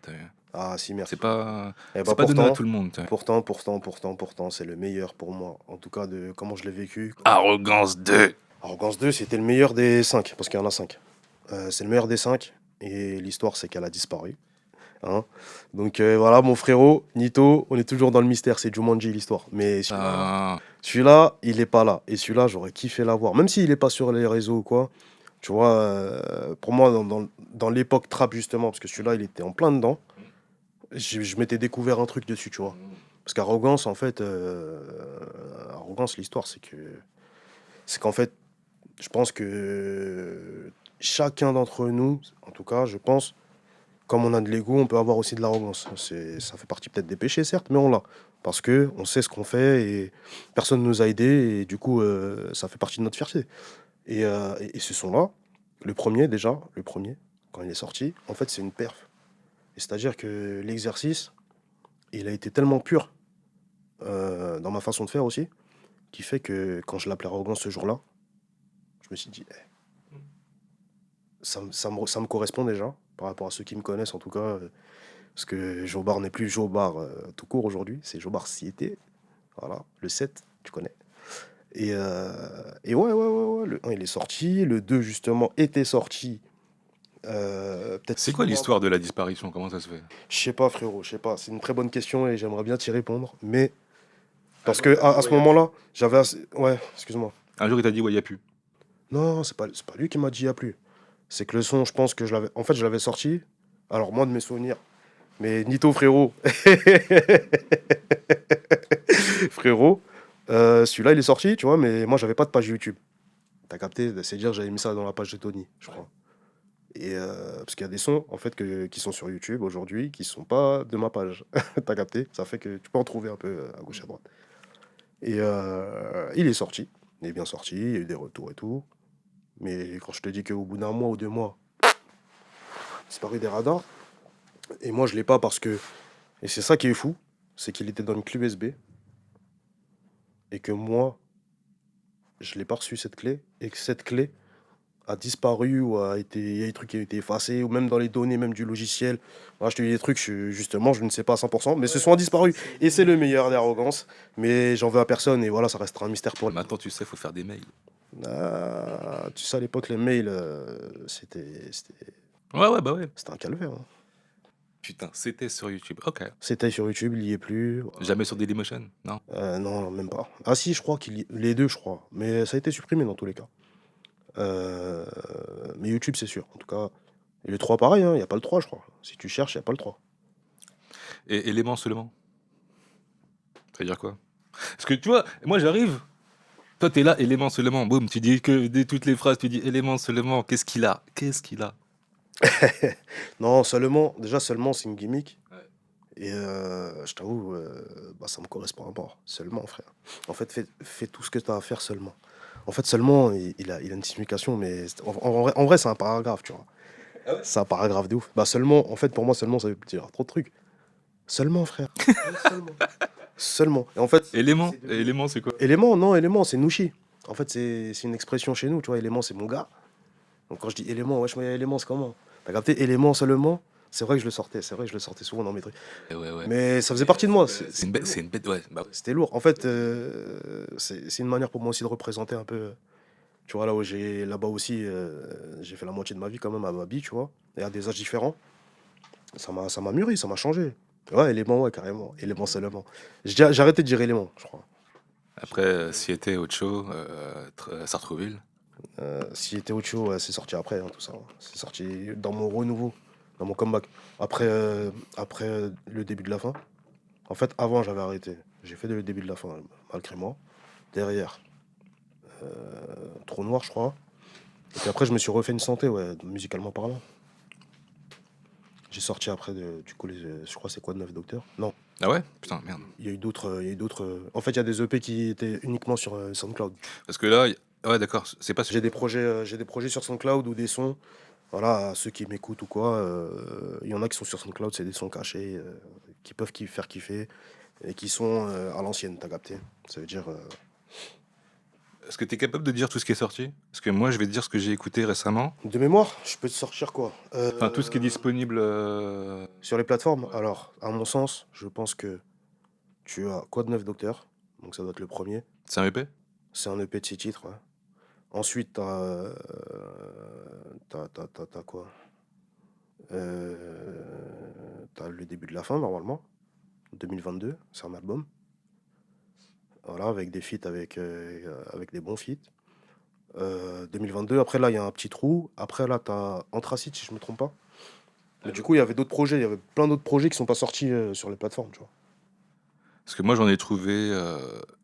Ah, si, merci. C'est pas, Eh c'est bah, pas donné à pourtant, tout le monde. t'as vu. pourtant, c'est le meilleur pour moi. En tout cas, de comment je l'ai vécu. Arrogance 2. Arrogance 2, c'était le meilleur des 5, parce qu'il y en a 5. C'est le meilleur des 5, et l'histoire, c'est qu'elle a disparu. Hein. Donc voilà, mon frérot, Nito, on est toujours dans le mystère, c'est Jumanji l'histoire. Mais Ah. celui-là, il est pas là. Et celui-là, j'aurais kiffé l'avoir. Même s'il est pas sur les réseaux ou quoi, tu vois, pour moi, dans l'époque trap, justement, parce que celui-là, il était en plein dedans, je m'étais découvert un truc dessus, tu vois. Parce qu'Arrogance, en fait, Arrogance, l'histoire, c'est qu'en fait, je pense que chacun d'entre nous, en tout cas, je pense, comme on a de l'ego, on peut avoir aussi de l'arrogance. Ça fait partie peut-être des péchés, certes, mais on l'a. Parce que on sait ce qu'on fait et personne ne nous a aidés et du coup, ça fait partie de notre fierté. Et ce son-là, le premier, quand il est sorti, en fait, c'est une perf. Et c'est-à-dire que l'exercice, il a été tellement pur dans ma façon de faire aussi, qui fait que quand je l'appelais arrogance ce jour-là, je me suis dit, ça me correspond déjà, par rapport à ceux qui me connaissent en tout cas, parce que Jobar n'est plus Jobar tout court aujourd'hui, c'est Jobar Siété, voilà, le 7, tu connais. Et ouais, le 1 il est sorti, le 2 justement était sorti. Peut-être C'est 6 quoi mois. l'histoire de la disparition? Comment ça se fait? Je sais pas, frérot, je sais pas. C'est une très bonne question et j'aimerais bien t'y répondre. Mais parce que à ce moment-là, j'avais ouais, excuse-moi. Un jour, il t'a dit, ouais, il n'y a plus. Non, c'est pas lui qui m'a dit il y a plus. C'est que le son, je pense que je l'avais sorti. Alors moi de mes souvenirs. Mais Nito, frérot. Frérot, celui-là il est sorti, tu vois, mais moi j'avais pas de page YouTube. T'as capté? C'est dire j'avais mis ça dans la page de Tony, je crois. Et parce qu'il y a des sons en fait qui sont sur YouTube aujourd'hui qui sont pas de ma page. T'as capté? Ça fait que tu peux en trouver un peu à gauche à droite. Et il est sorti. Il est bien sorti, il y a eu des retours et tout. Mais quand je te dis qu'au bout d'un mois ou 2 mois, disparu des radars. Et moi je l'ai pas parce que. Et c'est ça qui est fou, c'est qu'il était dans une clé USB. Et que moi, je l'ai pas reçu cette clé. Et que cette clé a disparu ou il y a des trucs qui ont été effacés, ou même dans les données même du logiciel. Moi, je te dis des trucs, justement, je ne sais pas à 100%, mais ce sont disparus. Et c'est le meilleur des arrogances. Mais j'en veux à personne, et voilà, ça restera un mystère pour lui. Maintenant, tu sais, il faut faire des mails. Ah, tu sais, à l'époque, les mails, c'était Ouais, bah ouais. un calvaire. Hein. Putain, c'était sur YouTube. Ok. C'était sur YouTube, il y est plus. Jamais sur Dailymotion? Non. Non, même pas. Ah si, je crois les deux, je crois. Mais ça a été supprimé dans tous les cas. Mais YouTube, c'est sûr. En tout cas, et le 3, pareil, il n'y a pas le 3, je crois. Si tu cherches, il n'y a pas le 3. Et élément seulement? Ça veut dire quoi? Parce que tu vois, moi j'arrive, toi t'es là, élément seulement, boum, tu dis que dès toutes les phrases, tu dis élément seulement, qu'est-ce qu'il a? Qu'est-ce qu'il a? Non, déjà seulement, c'est une gimmick. Ouais. Et je t'avoue, bah, ça me correspond pas. Seulement, frère. En fait, fais tout ce que tu as à faire seulement. En fait, seulement, il a une signification, mais en vrai, c'est un paragraphe, tu vois. Ah ouais? C'est un paragraphe de ouf. Bah, seulement, en fait, pour moi, seulement, ça veut dire trop de trucs. Seulement, frère. Seulement. Seulement. Et en fait, Élément? Et élément, c'est quoi? élément, c'est Nouchi. En fait, c'est une expression chez nous, tu vois. Élément, c'est mon gars. Donc quand je dis élément, wesh, moi, élément, c'est comment? T'as capté élément seulement. C'est vrai que je le sortais, c'est vrai que je le sortais souvent dans mes trucs. Ouais. Mais ça faisait partie de moi. C'est une bête, ouais. Bah, C'était lourd. En fait, c'est une manière pour moi aussi de représenter un peu. Tu vois, là-bas aussi, j'ai fait la moitié de ma vie quand même à Babi, tu vois, et à des âges différents. Ça m'a mûri, ça m'a changé. Ouais, élément, ouais, carrément. Élément seulement. J'ai arrêté de dire élément, je crois. après, Siete, Ocho, Sartrouville. Si était autre chose, ouais, c'est sorti après, hein, tout ça. C'est sorti dans mon renouveau, dans mon comeback. Après le début de la fin. En fait, avant, j'avais arrêté. J'ai fait le début de la fin, malgré moi. Derrière, Trou Noir, je crois. Et puis après, je me suis refait une santé, ouais, musicalement parlant. J'ai sorti après, du coup, je crois, c'est quoi, 9 Docteurs? Non, Ah ouais? Putain, merde. il y a eu d'autres. En fait, il y a des EP qui étaient uniquement sur SoundCloud. Parce que là, ouais, d'accord, c'est pas... J'ai des projets sur SoundCloud ou des sons. Voilà, à ceux qui m'écoutent ou quoi, il y en a qui sont sur SoundCloud, c'est des sons cachés, qui peuvent faire kiffer, et qui sont à l'ancienne, t'as capté? Ça veut dire. Est-ce que tu es capable de dire tout ce qui est sorti? Parce que moi, je vais te dire ce que j'ai écouté récemment. De mémoire, je peux te sortir quoi? Enfin, tout ce qui est disponible... Sur les plateformes. Alors, à mon sens, je pense que tu as Quoi de 9 Docteur, donc ça doit être le premier. C'est un EP? C'est un EP de 6 titres, ouais. Ensuite, t'as quoi? T'as le début de la fin, normalement. 2022, c'est un album. Voilà, avec des feats, avec des bons feats. 2022, après là, il y a un petit trou. Après là, t'as Anthracite, si je me trompe pas. Mais du coup, il y avait d'autres projets, il y avait plein d'autres projets qui sont pas sortis sur les plateformes, tu vois. Parce que moi, j'en ai trouvé...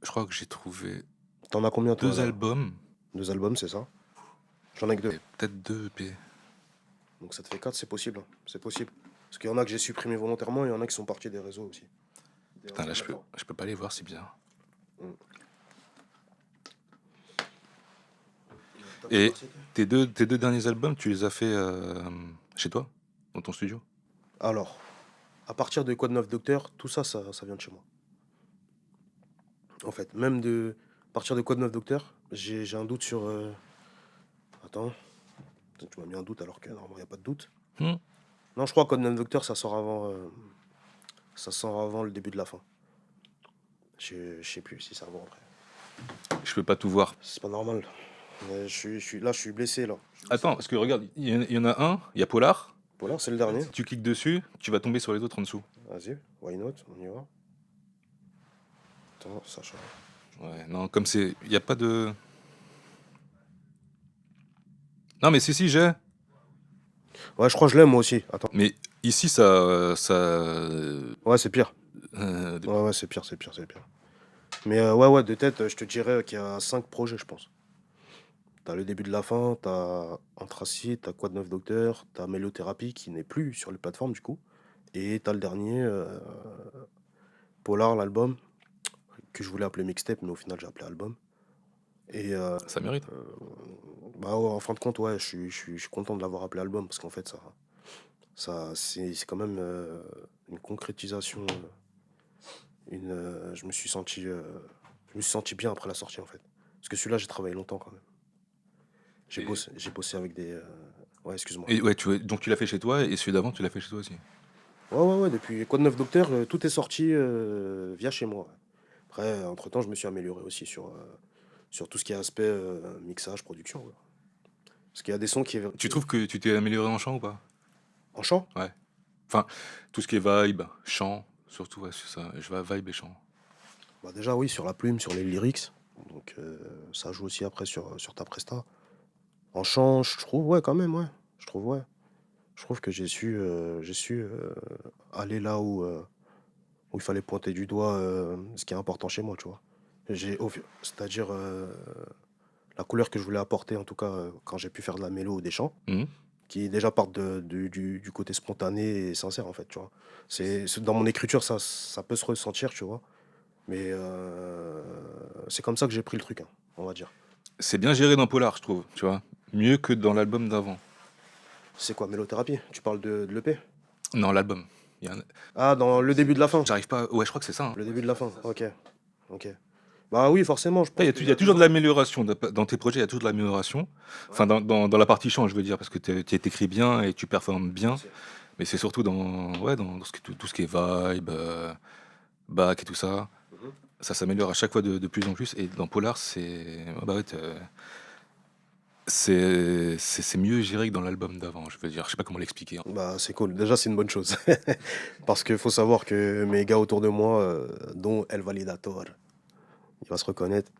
je crois que j'ai trouvé T'en as combien, toi, 2 là? albums. 2 albums, c'est ça? J'en ai que 2. Et peut-être 2 EP. Donc ça te fait 4, c'est possible, hein. C'est possible. Parce qu'il y en a que j'ai supprimé volontairement, il y en a qui sont partis des réseaux aussi. Putain, là, je peux pas les voir, c'est bizarre. Et tes deux derniers albums, tu les as fait chez toi, dans ton studio? Alors, à partir de Quoi de 9 Docteur, tout ça, ça vient de chez moi. En fait, même à partir de Quoi de 9 Docteur, j'ai un doute sur... Attends, tu m'as mis un doute alors que normalement il n'y a pas de doute. Hmm. Non, je crois que Code 9 Docteur, ça sort avant le début de la fin. Je sais plus si c'est avant ou après. Je peux pas tout voir. C'est pas normal. Je suis blessé là. Attends, parce que regarde, il y en a un, il y a Polar. Voilà, c'est le dernier. Si tu cliques dessus, tu vas tomber sur les autres en dessous. Vas-y, why not, on y va. Attends, Sacha. Ouais, non, comme c'est... Il n'y a pas de... Non, mais si, j'ai. Ouais, je crois que je l'aime moi aussi. Attends. Mais ici, ça... Ouais, c'est pire. Ouais, c'est pire. Mais ouais, de tête, je te dirais qu'il y a 5 projets, je pense. T'as le début de la fin, t'as Anthracite, t'as Quoi de 9 Docteur, t'as Mélothérapie qui n'est plus sur les plateformes du coup. Et t'as le dernier, Polar, l'album, que je voulais appeler mixtape, mais au final j'ai appelé album. Et Ça mérite. bah ouais, en fin de compte, ouais, je suis content de l'avoir appelé album parce qu'en fait, c'est quand même une concrétisation. Je me suis senti bien après la sortie en fait. Parce que celui-là, j'ai travaillé longtemps quand même. J'ai bossé avec des. Ouais, excuse-moi. Et ouais, donc tu l'as fait chez toi, et celui d'avant, tu l'as fait chez toi aussi. Ouais, depuis Quoi de 9 Docteur, tout est sorti via chez moi. Après, entre-temps, je me suis amélioré aussi sur tout ce qui est aspect mixage, production. Ouais. Parce qu'il y a des sons qui... Tu trouves que tu t'es amélioré en chant ou pas? En chant? Ouais. Enfin, tout ce qui est vibe, chant, surtout, ouais, c'est ça. Je vais vibe et chant. Bah déjà, oui, sur la plume, sur les lyrics. Donc, ça joue aussi après sur ta presta. En chant, je trouve, ouais, quand même, ouais. Je trouve que j'ai su aller là où il fallait pointer du doigt ce qui est important chez moi, tu vois. C'est-à-dire la couleur que je voulais apporter, en tout cas, quand j'ai pu faire de la mélo ou des chants, Mhm. qui déjà partent du côté spontané et sincère, en fait, tu vois. Dans mon écriture, ça peut se ressentir, tu vois. Mais c'est comme ça que j'ai pris le truc, hein, on va dire. C'est bien géré dans Polar, je trouve, tu vois. Mieux que dans l'album d'avant. C'est quoi, Mélothérapie? Tu parles de l'EP? Non, l'album. Ah, dans le début de la fin. J'arrive pas... Ouais, je crois que c'est ça. Hein. Le début de la fin, ok. Bah oui, forcément, je Il y pense a, qu'il il y y a a toujours de toujours. l'amélioration. Dans tes projets, il y a toujours de l'amélioration. Enfin, Ouais, dans la partie chant, je veux dire, parce que tu t'écris bien et tu performes bien. merci. Mais c'est surtout dans tout ce qui est vibe, back et tout ça. Mhm. Ça s'améliore à chaque fois de plus en plus. Et dans Polar, c'est mieux géré que dans l'album d'avant. Je veux dire, je sais pas comment l'expliquer, hein. Bah, c'est cool. Déjà, c'est une bonne chose. Parce qu'il faut savoir que mes gars autour de moi, dont El Validator, il va se reconnaître,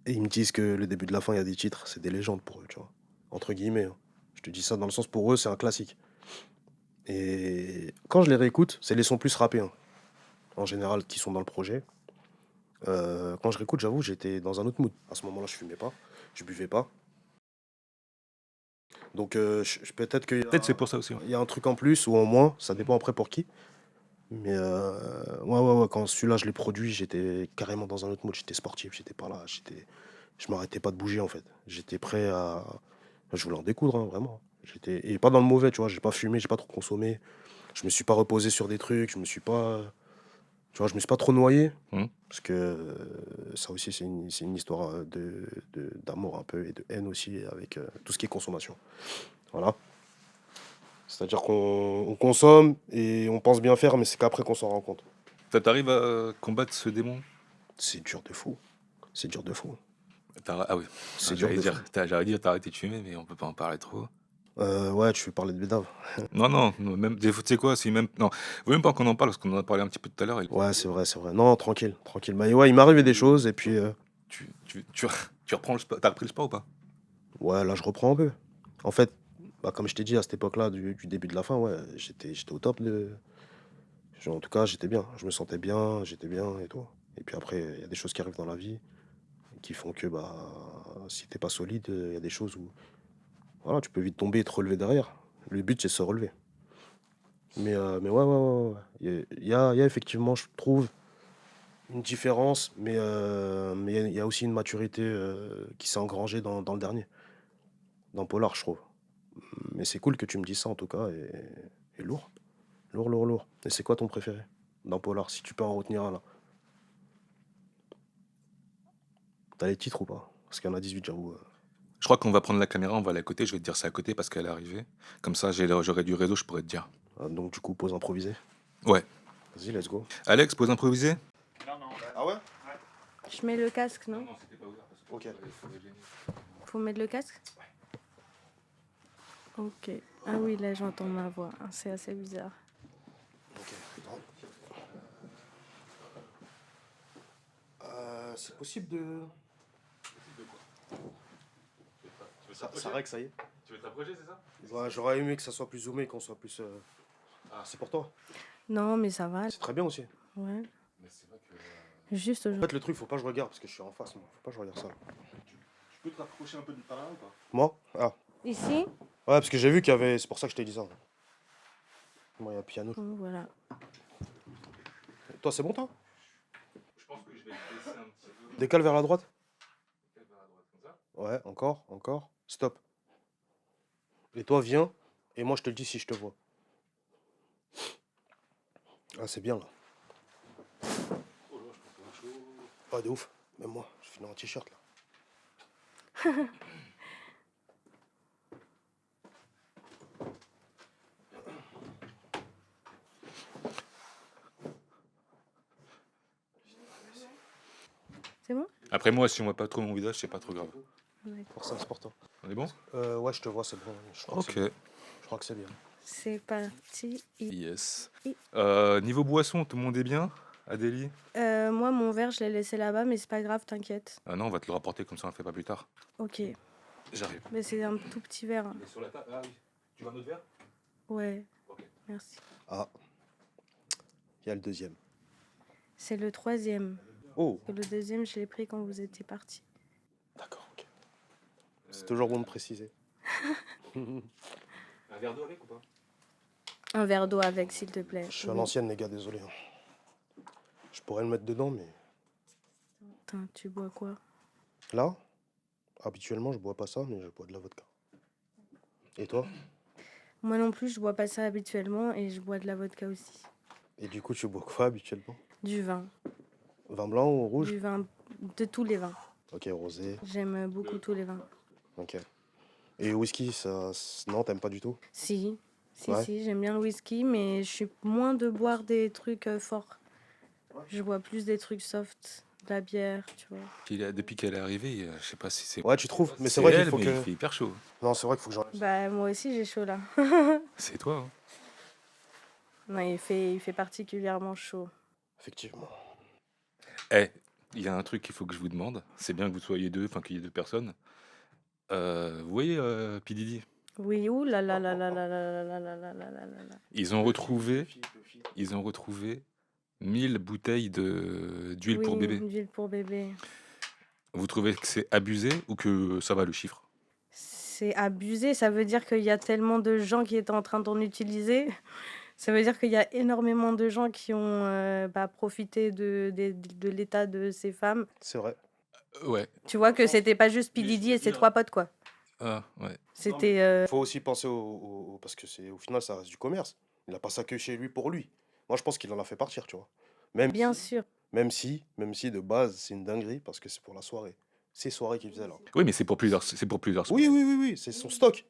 et ils me disent que le début de la fin, il y a des titres, c'est des légendes pour eux, tu vois. Entre guillemets, hein. Je te dis ça dans le sens pour eux, c'est un classique. Et quand je les réécoute, c'est les sons plus rappés, hein, en général, qui sont dans le projet. Quand je réécoute, j'avoue, j'étais dans un autre mood. À ce moment-là, je fumais pas, je buvais pas. Donc peut-être qu'il y Peut-être c'est a, pour ça aussi, ouais. il y a un truc en plus ou en moins, ça dépend après pour qui. Mais ouais, quand celui-là, je l'ai produit, j'étais carrément dans un autre mood. J'étais sportif, j'étais pas là, je m'arrêtais pas de bouger en fait. J'étais prêt à. Je voulais en découdre, hein, vraiment. Et pas dans le mauvais, tu vois. J'ai pas fumé, j'ai pas trop consommé. Je me suis pas reposé sur des trucs, je me suis pas. Tu vois, je me suis pas trop noyé. Mhm. Parce que ça aussi, c'est une histoire d'amour un peu et de haine aussi avec tout ce qui est consommation. Voilà. C'est-à-dire qu'on consomme et on pense bien faire, mais c'est qu'après qu'on s'en rend compte. Ça t'arrive à combattre ce démon? C'est dur de fou. C'est dur de fou. Ah oui, C'est dur de fou. j'allais dire t'as arrêté de fumer, mais on peut pas en parler trop. Ouais, tu veux parler de bédave. Non, non, non, même, tu sais quoi, si même, non, faut même pas qu'on en parle parce qu'on en a parlé un petit peu tout à l'heure. Ouais, c'est vrai, c'est vrai. Non, tranquille, tranquille. Bah ouais, il m'est arrivé des choses et puis Tu reprends le sport, t'as repris le sport ou pas? ouais, là je reprends un peu. En fait, bah, comme je t'ai dit à cette époque-là, du début de la fin, ouais, j'étais au top de. En tout cas, j'étais bien. Je me sentais bien, j'étais bien et tout. Et puis après, il y a des choses qui arrivent dans la vie qui font que bah si t'es pas solide, il y a des choses où voilà, tu peux vite tomber et te relever derrière. Le but c'est de se relever. Mais ouais. Il y a effectivement, je trouve, une différence, mais il y a aussi une maturité qui s'est engrangée dans le dernier, dans Polar, je trouve. Mais c'est cool que tu me dises ça en tout cas, et lourd, lourd, lourd, lourd. Et c'est quoi ton préféré dans Polar, si tu peux en retenir un là? T'as les titres ou pas? Parce qu'il y en a 18, j'avoue. Je crois qu'on va prendre la caméra, on va aller à côté, je vais te dire ça à côté parce qu'elle est arrivée. Comme ça, j'aurai du réseau, je pourrais te dire. Donc du coup, pause improvisée. Ouais. Vas-y, let's go. Alex, pose improvisé? Ah ouais? Je mets le casque, non? c'était pas ouvert parce que Ok. Faut mettre le casque? Ok. Ah oui, là j'entends ma voix. C'est assez bizarre. Ok, attends. C'est possible de. Ça règle, ça y est. Tu veux t'approcher, c'est ça? Ouais, j'aurais aimé que ça soit plus zoomé, qu'on soit plus. C'est pour toi. Non, mais ça va. C'est très bien aussi. Ouais. Mais c'est vrai que. Juste En aujourd'hui. fait, le truc, faut pas que je regarde parce que je suis en face, moi. Faut pas que je regarde ça. Tu peux te rapprocher un peu de par là ou pas? Moi? Ah. Ici? Ouais, parce que j'ai vu qu'il y avait. C'est pour ça que je t'ai dit ça. Moi, il y a piano. Voilà. Toi, c'est bon, toi? Je pense que je vais te laisser un petit peu. Décale vers la droite. Vers la droite, comme ça. Ouais, encore. Stop. Et toi, viens. Et moi, je te le dis si je te vois. Ah, c'est bien là. Oh là, je pense que c'est chaud. Ah, de ouf. Même moi, je finis en t-shirt là. C'est bon? Après, moi, si on voit pas trop mon visage, c'est pas trop grave. Pour ça, c'est pour toi. On est bon? Ouais, je te vois, c'est bon. Je crois que Ok. c'est bien. Je crois que c'est bien. C'est parti. Yes. Et- Niveau boisson, tout le monde est bien? Adélie? Moi, mon verre, je l'ai laissé là-bas, mais c'est pas grave, t'inquiète. Ah non, on va te le rapporter comme ça, on le fait pas plus tard. Ok. J'arrive. Mais c'est un tout petit verre. Il est sur la table. Ah oui. Tu veux un autre verre? Ouais. Ok. Merci. Ah. Il y a le deuxième. C'est le 3e. Oh, Et le 2e, je l'ai pris quand vous étiez partis. d'accord, ok. C'est toujours bon de préciser. Un verre d'eau avec ou pas? Un verre d'eau avec, s'il te plaît. Je suis à Oui. l'ancienne, les gars, désolé. Je pourrais le mettre dedans, mais Attends, tu bois quoi? là, habituellement, je bois pas ça, mais je bois de la vodka. Et toi? Moi non plus, je bois pas ça habituellement et je bois de la vodka aussi. Et du coup, tu bois quoi habituellement? Du vin. Vin blanc ou rouge? Du vin de tous les vins. Ok, rosé. J'aime beaucoup tous les vins. Ok. Et whisky, ça, non, t'aimes pas du tout? Si, Ouais. si, j'aime bien le whisky, mais je suis moins de boire des trucs forts. Je bois plus des trucs soft, de la bière, tu vois. Depuis qu'elle est arrivée, je sais pas si c'est Ouais, tu trouves? Mais c'est c'est vrai qu'il elle, faut mais que. il fait hyper chaud. Non, c'est vrai qu'il faut que j'en. Bah, moi aussi, j'ai chaud là. C'est toi, hein. Non, il fait particulièrement chaud. Effectivement. Eh, il y a un truc qu'il faut que je vous demande. C'est bien que vous soyez deux, enfin qu'il y ait deux personnes. Vous voyez P. Diddy? Oui, ouh là là là là là là là là là là là là là. Ils ont retrouvé 1000 bouteilles d'huile pour Oui, bébé. d'huile pour bébé. Vous trouvez que c'est abusé ou que ça va le chiffre? C'est abusé, ça veut dire qu'il y a tellement de gens qui étaient en train d'en utiliser. Ça veut dire qu'il y a énormément de gens qui ont profité de l'état de ces femmes. C'est vrai. Ouais. Tu vois que c'était pas juste P. Diddy et ses 3 potes, quoi. Ah, ouais. C'était... Faut aussi penser parce que au final, ça reste du commerce. Il a pas ça que chez lui pour lui. Moi, je pense qu'il en a fait partir, tu vois. Bien sûr. Même si de base, c'est une dinguerie parce que c'est pour la soirée. C'est soirée qu'il faisait là. Oui, mais c'est pour plusieurs Oui, c'est son stock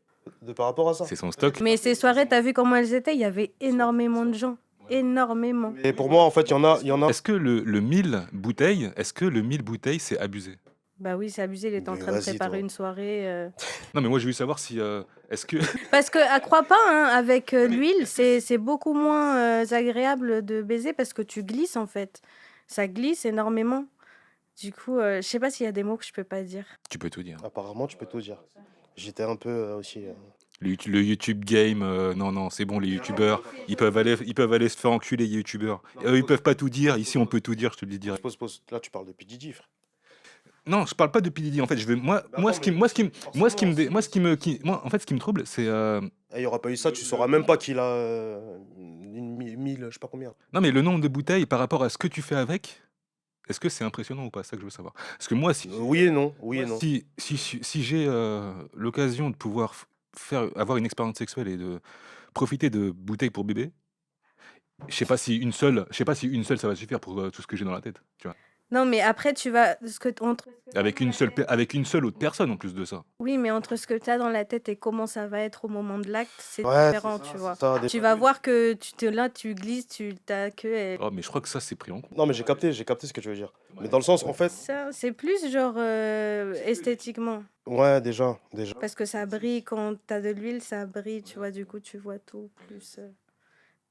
par rapport à ça. C'est son stock. Mais ces soirées, t'as vu comment elles étaient? Il y avait énormément de gens. Énormément. Et pour moi, en fait, il y en a. Est-ce que le 1000 bouteilles, c'est abusé? Bah oui, c'est abusé, il était en Mais train de vas-y, préparer toi. une soirée. Non, mais moi, je voulais savoir si... est-ce que... Parce que, crois pas, hein, avec l'huile, c'est beaucoup moins agréable de baiser parce que tu glisses en fait. Ça glisse énormément. Du coup, je sais pas s'il y a des mots que je peux pas dire. Tu peux tout dire. Apparemment, tu peux tout dire. J'étais un peu aussi. Le YouTube game, non, c'est bon, les youtubeurs, ils peuvent aller se faire enculer, les youtubeurs. Eux, ils peuvent pas tout dire. Ici, on peut tout dire, je te le dis direct. Pose. Là, tu parles de P. Diddy, frère. Non, je parle pas de P. Diddy. En fait, ce qui me trouble, c'est Il y aura pas eu ça, tu sauras même pas qu'il a 1000, je sais pas combien. non, mais le nombre de bouteilles par rapport à ce que tu fais avec. Est-ce que c'est impressionnant ou pas? C'est ça que je veux savoir. Parce que moi, Oui et non. si j'ai l'occasion de pouvoir avoir une expérience sexuelle et de profiter de bouteilles pour bébé, je sais pas si une seule, ça va suffire pour tout ce que j'ai dans la tête. Tu vois. Non, mais après, tu vas. Avec une seule autre personne en plus de ça. Oui, mais entre ce que tu as dans la tête et comment ça va être au moment de l'acte, c'est Ouais, différent, c'est ça, tu vois. c'est ça, Tu vas voir que tu glisses, ta queue est... Oh, mais je crois que ça, c'est pris en compte. Non, mais j'ai capté ce que tu veux dire. Mais dans le sens, en fait. Ça, c'est plus genre esthétiquement. Ouais, déjà. Parce que ça brille quand tu as de l'huile, ça brille, tu vois, du coup, tu vois tout plus.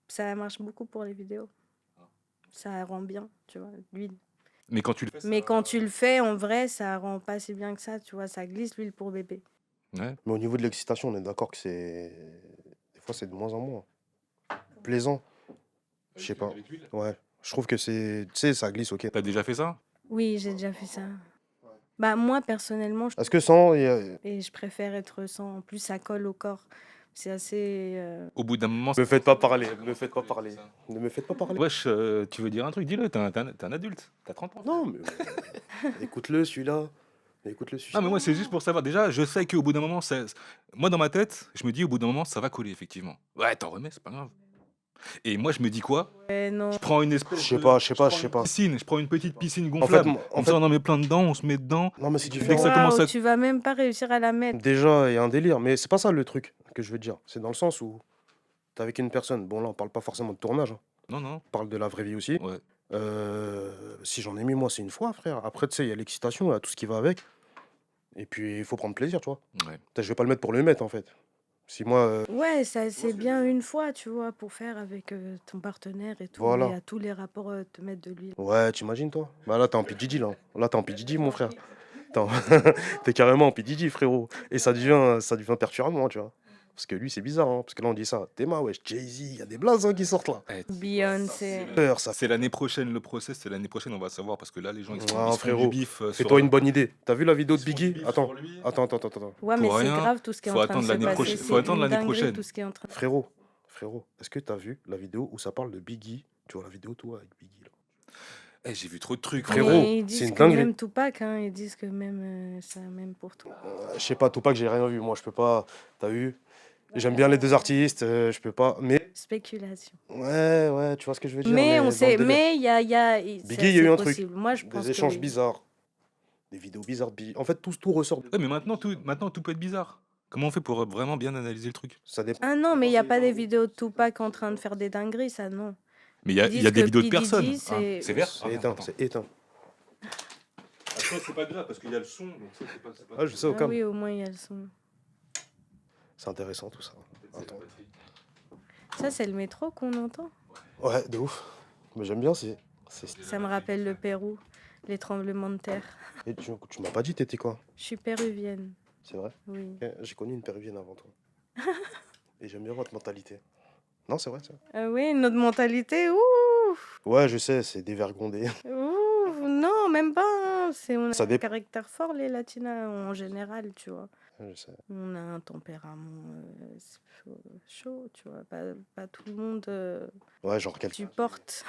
Ça marche beaucoup pour les vidéos. Ça rend bien, tu vois, l'huile. Mais quand tu le fais, Mais quand tu le fais, en vrai, ça rend pas si bien que ça, tu vois, ça glisse l'huile pour bébé. ouais. Mais au niveau de l'excitation, on est d'accord que c'est. Des fois, c'est de moins en moins plaisant. Je sais pas. Ouais. Je trouve que c'est. Tu sais, ça glisse, ok. T'as déjà fait ça? Oui, j'ai déjà fait ça. Bah, moi, personnellement, Est-ce que sans. et je préfère être sans. En plus, ça colle au corps. C'est assez... Au bout d'un moment, Me faites pas parler. Ne me faites pas parler. wesh, tu veux dire un truc, dis-le, t'es un adulte, t'as 30 ans. Non, mais. Écoute-le, celui-là. Non, mais moi, c'est juste pour savoir. Déjà, je sais qu'au bout d'un moment, moi, dans ma tête, je me dis, au bout d'un moment, ça va coller, effectivement. Ouais, t'en remets, c'est pas grave. Et moi, je me dis quoi? non. Je prends une espèce Je sais pas. piscine, je prends une petite piscine gonflable. En Ça, on en met plein dedans, on se met dedans. Non, mais c'est Dès différent. que ça commence à... Tu vas même pas réussir à la mettre. Déjà, il y a un délire, mais c'est pas ça le truc que je veux dire. C'est dans le sens où t'es avec une personne. Bon, là, on parle pas forcément de tournage. Hein. Non. On parle de la vraie vie aussi. Ouais. Si j'en ai mis, moi, c'est une fois, frère. Après, tu sais, il y a l'excitation, il y a tout ce qui va avec. Et puis, il faut prendre plaisir, tu vois. Ouais. Je vais pas le mettre pour le mettre, en fait. Si moi. Ouais, ça c'est bien une fois, tu vois, pour faire avec ton partenaire et tout. Voilà. Et à tous les rapports, te mettre de l'huile. Ouais, t'imagines, toi. Bah là, t'es en P. Diddy, là. Là, t'es en P. Diddy, mon frère. T'es carrément en P. Diddy, frérot. Et ça devient perturbant, tu vois. Parce que lui, c'est bizarre, hein. Parce que là, on dit ça. Théma, wesh, Jay-Z, il y a des blazes hein, qui sortent là. Beyoncé. Peur, ça. C'est l'année prochaine, le procès, c'est l'année prochaine, on va savoir. Parce que là, les gens, ils se Ouais, font frérot, du bif. Fais-toi une bonne idée. T'as vu la vidéo de Biggie? Attends. Ouais, mais Pour c'est rien, grave tout ce qui est faut en train de attendre se l'année passer. prochaine. C'est Faut attendre une l'année dinguerie, prochaine. tout ce qui est en train de... Frérot, est-ce que t'as vu la vidéo où ça parle de Biggie? Tu vois la vidéo, toi, avec Biggie, là. J'ai vu trop de trucs. Frérot, Mais ils disent c'est une que dinguerie. même Tupac, hein, ils disent que même ça, même pour toi. Je sais pas, Tupac, j'ai rien vu. Moi, je peux pas. T'as vu? J'aime bien les deux artistes, je peux pas. Mais. Spéculation. Ouais, tu vois ce que je veux dire. Mais dans on le sait, délire. mais il y a Biggie, il y a eu un truc. Moi, je pense Des que échanges oui. bizarres. Des vidéos bizarres. En fait, tout ressort. Ouais, mais maintenant tout peut être bizarre. Comment on fait pour vraiment bien analyser le truc? Ça dépend. Ah non, mais il n'y a pas des vidéos de Tupac en train de faire des dingueries, ça non. Mais il y Ils a disent des que vidéos de P. personnes. Diddy, c'est... C'est vert? C'est éteint, c'est éteint. Après, c'est pas grave parce qu'il y a le son, donc ça, c'est pas. Ah, je sais, au Ah calme. oui, au moins il y a le son. C'est intéressant tout ça. Attends. Ça, c'est le métro qu'on entend. Ouais, de ouf. Mais j'aime bien, c'est. Ça me rappelle le Pérou, les tremblements de terre. Et tu m'as pas dit t'étais quoi? Je suis péruvienne, C'est vrai? oui. Ok, j'ai connu une péruvienne avant toi. Et j'aime bien votre mentalité. Non, c'est vrai, ça. Ah oui, notre mentalité, ouh, Ouais, je sais, c'est dévergondé. ouh, non, même pas. Hein. On a Ça un dépend. caractère fort, les latinas, en général, tu vois. Je sais. On a un tempérament chaud, tu vois. Pas tout le monde Ouais, genre quel. supporte.